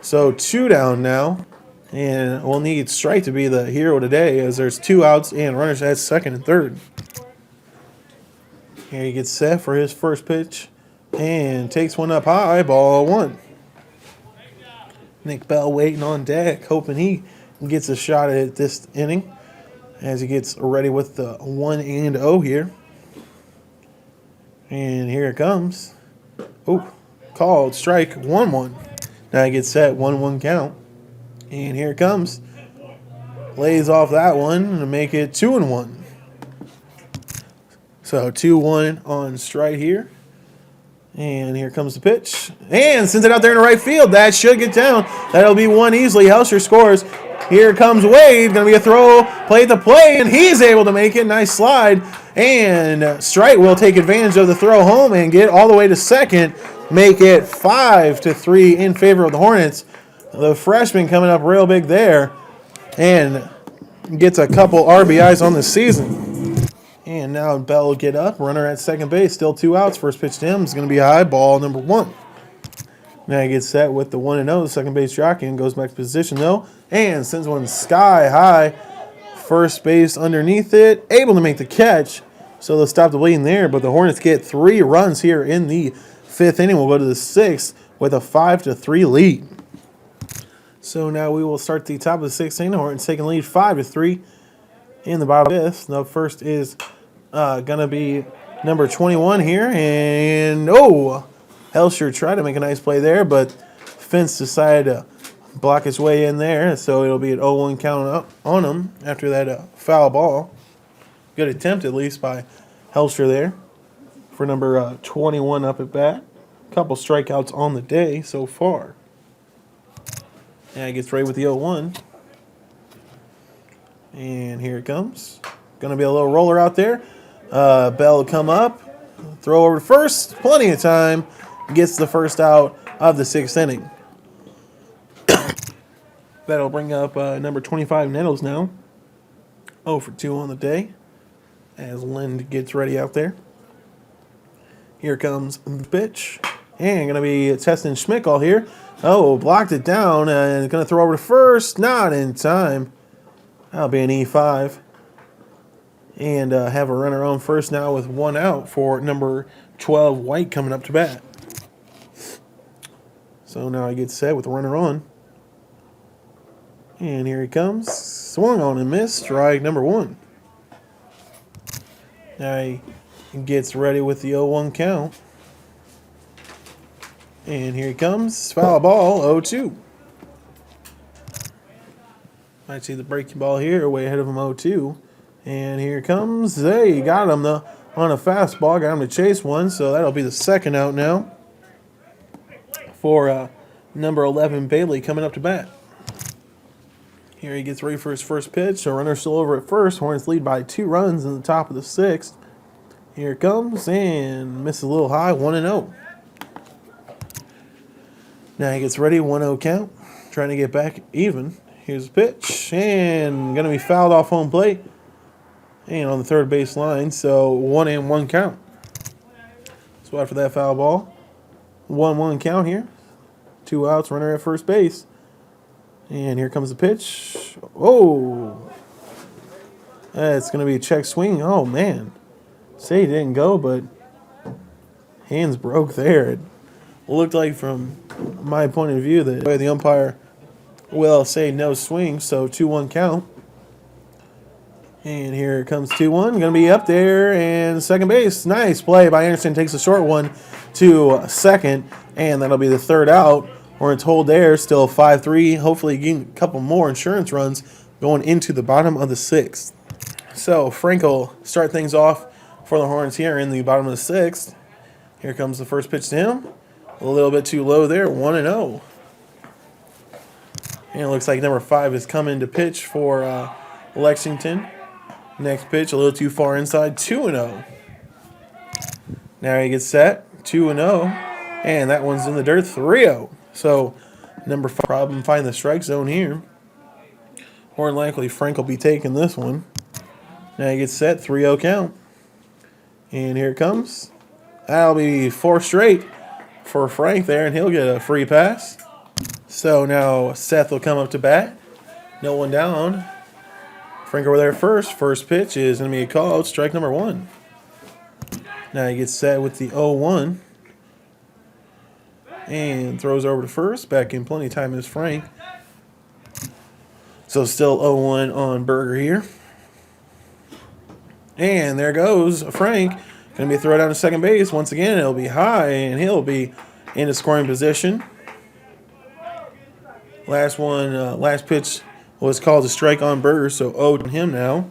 So 2 down now. And we'll need strike to be the hero today as there's 2 outs and runners at second and third. Here he gets set for his first pitch. And takes one up high. Ball 1. Nick Bell waiting on deck, hoping he gets a shot at this inning as he gets ready with the 1-0 here. And here it comes. Oh, called strike 1-1. Now he gets set 1-1 count. And here it comes. Lays off that one to make it 2-1. So 2-1 on strike here. And here comes the pitch. And sends it out there in the right field. That should get down. That'll be 1 easily. Helsher scores. Here comes Wade. Going to be a throw. Play the play. And he's able to make it. Nice slide. And Strite will take advantage of the throw home and get all the way to second. Make it 5-3 in favor of the Hornets. The freshman coming up real big there. And gets a couple RBIs on the season. And now Bell will get up. Runner at second base. Still 2 outs. First pitch to him is going to be high. Ball number 1. Now he gets set with the 1-0. The second base jockey and goes back to position though. And sends one sky high. First base underneath it. Able to make the catch. So they'll stop the bleeding there. But the Hornets get 3 runs here in the 5th inning. We'll go to the 6th with a 5-3 lead. So now we will start the top of the 6th inning. The Hornets taking lead 5-3 in the bottom of the 5th. The first is going to be number 21 here. And, Helsher tried to make a nice play there, but Fence decided to block his way in there. So it'll be an 0-1 count up on him after that foul ball. Good attempt, at least, by Helsher there for number 21 up at bat. A couple strikeouts on the day so far. And he gets ready with the 0-1. And here it comes. Going to be a little roller out there. Bell will come up. Throw over to first. Plenty of time. Gets the first out of the 6th inning. That'll bring up number 25 Nettles now. 0 for 2 on the day. As Lind gets ready out there. Here comes the pitch. And going to be testing Schmickel here. Blocked it down. And going to throw over to first. Not in time. That'll be an E5. And have a runner on first now with 1 out for number 12 White coming up to bat. So now he gets set with a runner on. And here he comes. Swung on and missed. Strike number 1. Now he gets ready with the 0-1 count. And here he comes. Foul ball, 0-2. Might see the breaking ball here, way ahead of him, 0-2. And here comes. They got him on a fastball. Got him to chase one, so that'll be the 2nd out now for number 11 Bailey coming up to bat. Here he gets ready for his first pitch. So runner still over at first. Hornets lead by 2 runs in the top of the 6th. Here it comes and misses a little high, 1-0. Now he gets ready, 1-0 count. Trying to get back even. Here's the pitch and going to be fouled off home plate. And on the third base line, so 1-1 count. So after that foul ball, 1-1 count here. 2 outs, runner at first base. And here comes the pitch. It's going to be a check swing. Oh, man. Say he didn't go, but hands broke there. It looked like, from my point of view, that the umpire will say no swing, so 2-1 count. And here comes 2-1. Going to be up there, and second base. Nice play by Anderson. Takes a short one to second, and that'll be the third out. Hornets hold there, still 5-3. Hopefully getting a couple more insurance runs going into the bottom of the sixth. So Frank will start things off for the Hornets here in the bottom of the sixth. Here comes the first pitch to him. A little bit too low there, 1-0. And it looks like number 5 is coming to pitch for Lexington. Next pitch, a little too far inside, 2-0. Now he gets set, 2-0. And that one's in the dirt, 3-0. So number 5 problem, find the strike zone here. More than likely, Frank will be taking this one. Now he gets set, 3-0 count. And here it comes. That'll be 4 straight for Frank there, and he'll get a free pass. So now Seth will come up to bat. No one down. Frank over there first. First pitch is going to be a call. Strike number 1. Now he gets set with the 0-1. And throws over to first. Back in plenty of time is Frank. So still 0-1 on Berger here. And there goes Frank. Going to be a throw down to second base. Once again, it'll be high, and he'll be in a scoring position. Last pitch was called a strike on Berger, so 0 to him now.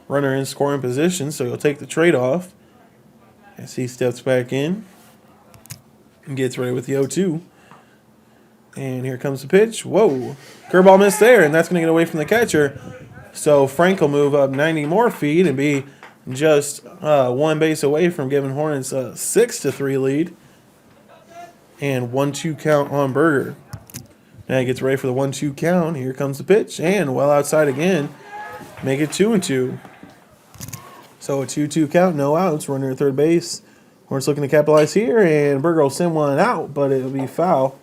Runner in scoring position, so he'll take the trade off as he steps back in and gets ready with the 0-2. And here comes the pitch. Whoa. Curveball missed there, and that's going to get away from the catcher. So Frank will move up 90 more feet and be just one base away from giving Hornets a 6-3 lead. And 1-2 count on Berger. Now he gets ready for the 1-2 count. Here comes the pitch, and well outside again. Make it 2-2. So a 2-2 count, no outs. Runner at third base. Hornets looking to capitalize here, and Berger will send one out, but it'll be foul.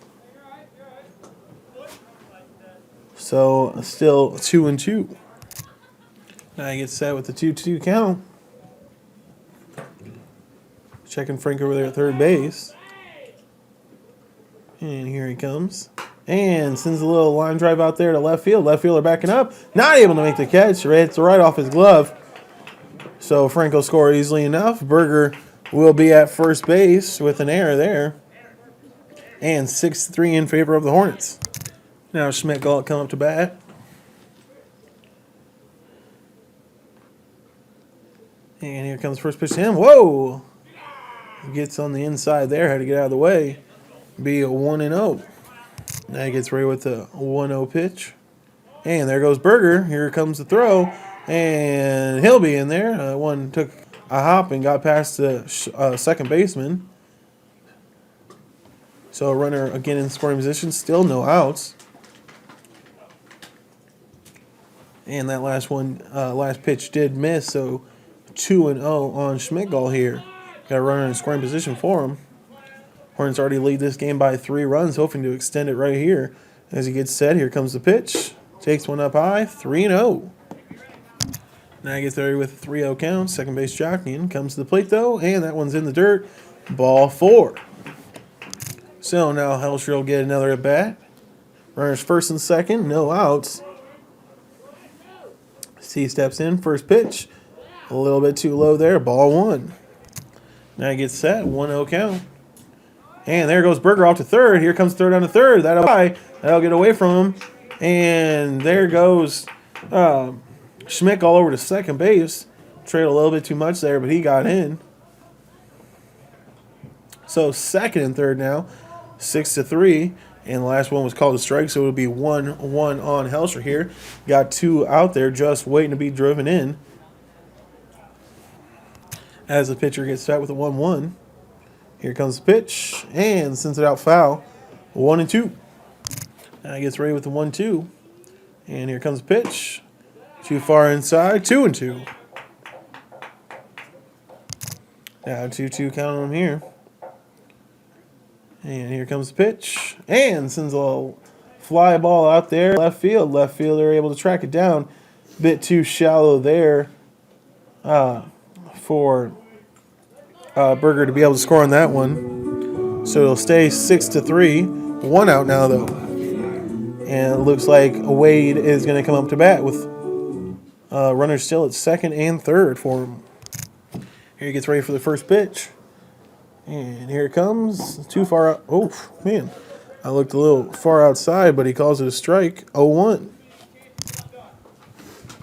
So still 2-2. Now he gets set with the 2-2 count. Checking Frank over there at third base. And here he comes. And sends a little line drive out there to left field. Left fielder backing up. Not able to make the catch. It's right off his glove. So Frank will score easily enough. Berger will be at first base with an error there. And 6-3 in favor of the Hornets. Now Schmidt will come up to bat. And here comes first pitch to him. Whoa! Gets on the inside there. Had to get out of the way. Be a 1-0. Now he gets ready with the 1-0 pitch. And there goes Berger. Here comes the throw. And he'll be in there. One took a hop and got past the second baseman. So a runner again in scoring position. Still no outs. And that last pitch did miss. So 2-0 on Schmidtgall here. Got a runner in scoring position for him. Hornets already lead this game by 3 runs, hoping to extend it right here. As he gets set, here comes the pitch. Takes one up high, 3-0. Now he gets there with a 3-0 count. Second base jockeying. Comes to the plate, though, and that one's in the dirt. Ball 4. So now Helsher will get another at bat. Runners first and second, no outs. C steps in, first pitch. A little bit too low there, ball 1. Now he gets set, 1-0 count. And there goes Berger off to third. Here comes third on to third. That'll get away from him. And there goes Schmidt all over to second base. Trailed a little bit too much there, but he got in. So second and third now, 6-3. And the last one was called a strike, so it'll be 1-1 on Helsher here. Got 2 out there just waiting to be driven in. As the pitcher gets set with a 1-1. Here comes the pitch, and sends it out foul. 1-2. Now he gets ready with the 1-2. And here comes the pitch. Too far inside, 2-2. Now 2-2 count on him here. And here comes the pitch. And sends a little fly ball out there. Left field. Left fielder able to track it down. Bit too shallow there for Berger to be able to score on that one. So it'll stay 6-3. 1 out now, though. And it looks like Wade is going to come up to bat with runners still at second and third for him. Here he gets ready for the first pitch. And here it comes. Too far out. Oh, man. I looked a little far outside, but he calls it a strike. 0-1.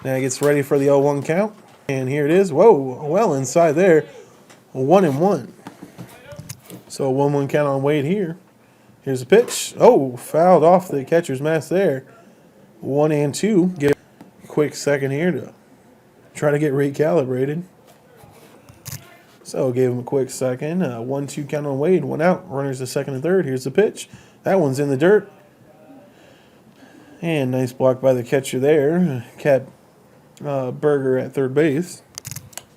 Now he gets ready for the 0-1 count. And here it is. Whoa, well inside there. 1-1. So 1-1 count on Wade here. Here's the pitch. Oh, fouled off the catcher's mask there. 1-2. Give a quick second here to try to get recalibrated. So gave him a quick second. 1-2 count on Wade. 1 out. Runners to second and third. Here's the pitch. That one's in the dirt. And nice block by the catcher there. Kept Berger at third base.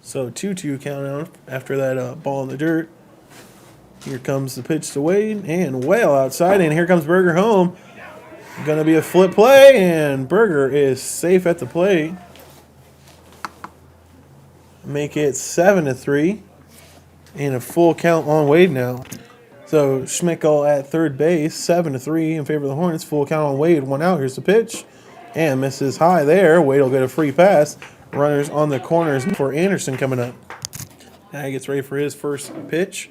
So 2-2 count out after that ball in the dirt. Here comes the pitch to Wade, and well outside, and here comes Berger home. Going to be a flip play, and Berger is safe at the plate. Make it 7-3, and a full count on Wade now. So Schmickel at third base, 7-3 in favor of the Hornets. Full count on Wade, 1 out. Here's the pitch, and misses high there. Wade will get a free pass. Runners on the corners for Anderson coming up. Now he gets ready for his first pitch.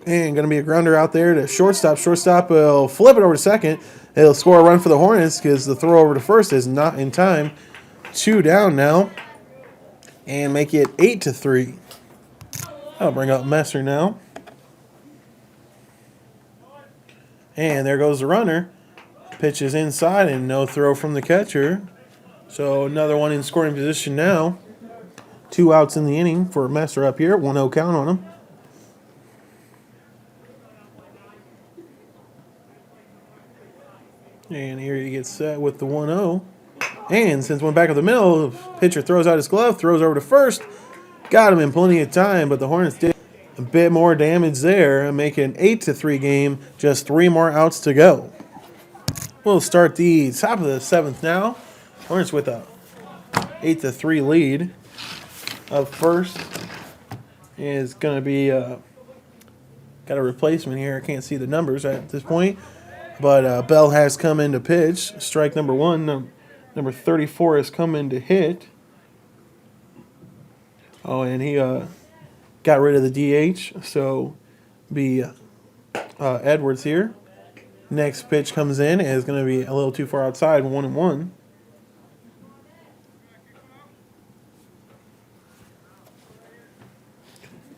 And going to be a grounder out there to shortstop. Shortstop will flip it over to second. It'll score a run for the Hornets because the throw over to first is not in time. 2 down now. And make it 8-3. I'll bring up Messer now. And there goes the runner. Pitch is inside and no throw from the catcher. So another one in scoring position now. 2 outs in the inning for Messer up here. 1-0 count on him. And here he gets set with the 1-0. And since one back of the middle, the pitcher throws out his glove, throws over to first. Got him in plenty of time, but the Hornets did a bit more damage there, making an 8-3 game. Just 3 more outs to go. We'll start the top of the 7th now. Hornets with a 8-3 lead. Up first is going to be got a replacement here. I can't see the numbers at this point. But Bell has come in to pitch. Strike number 1. Number 34 has come in to hit. Oh, and he got rid of the DH. So be Edwards here. Next pitch comes in. And it's going to be a little too far outside. 1-1.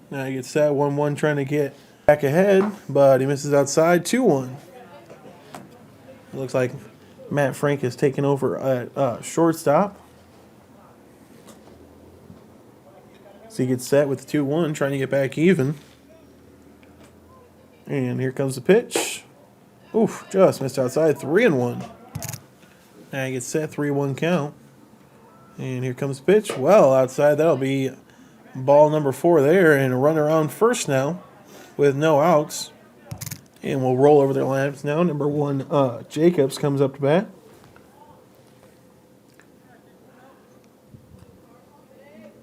Now he gets set. 1-1 trying to get back ahead. But he misses outside. 2-1. It looks like Matt Frank is taking over at shortstop. So he gets set with the 2-1, trying to get back even. And here comes the pitch. Oof, just missed outside. 3-1. Now he gets set, 3-1 count. And here comes the pitch. Well, outside, that'll be ball number 4 there. And a runner on first now with no outs. And we'll roll over their lineups now. Number 1, Jacobs comes up to bat.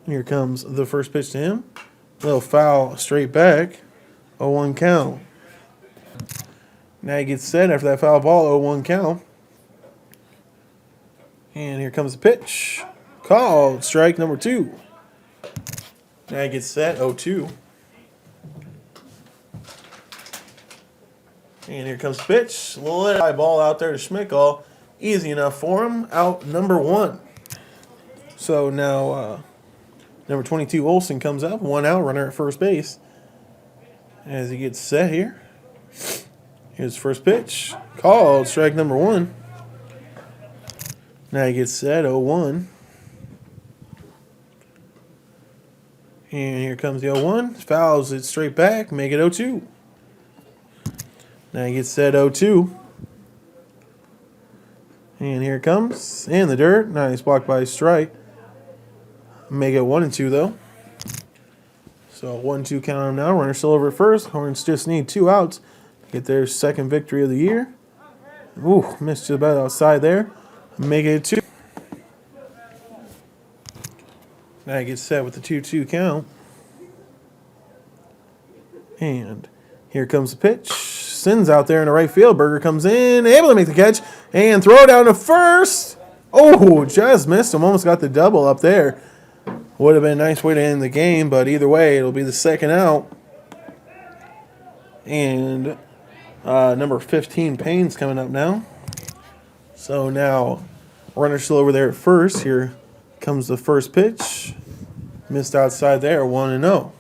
Here comes the first pitch to him. Little foul straight back. 0-1 count. Now he gets set after that foul ball. 0-1 count. And here comes the pitch. Called. Strike number 2. Now he gets set. 0-2. And here comes the pitch. A little high ball out there to Schmickel. Easy enough for him. Out number 1. So now number 22, Olsen, comes up. 1 out, runner at first base. As he gets set here. Here's the first pitch. Called. Strike number 1. Now he gets set. 0-1. And here comes the 0-1. Fouls it straight back. Make it 0-2. Now he gets set 0-2. And here it comes. In the dirt. Nice block by strike. Make it 1-2 though. So 1-2 count on him now. Runner still over at first. Hornets just need 2 outs to get their second victory of the year. Ooh, missed just about outside there. Make it 2. That gets set with the 2-2 count. And here comes the pitch. Sends out there in the right field. Berger comes in, able to make the catch, and throw down to first. Oh, just missed him. Almost got the double up there. Would have been a nice way to end the game, but either way, it'll be the second out. And number 15, Payne's coming up now. So now, runner still over there at first. Here comes the first pitch. Missed outside there, 1-0.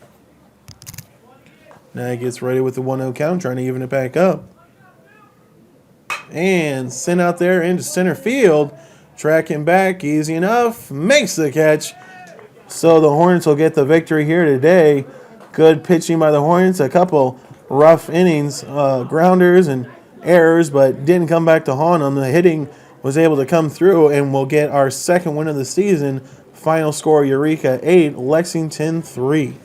Now he gets ready with the 1-0 count, trying to even it back up. And sent out there into center field. Tracking back, easy enough. Makes the catch. So the Hornets will get the victory here today. Good pitching by the Hornets. A couple rough innings, grounders and errors, but didn't come back to haunt them. The hitting was able to come through, and we'll get our second win of the season. Final score, Eureka 8, Lexington 3.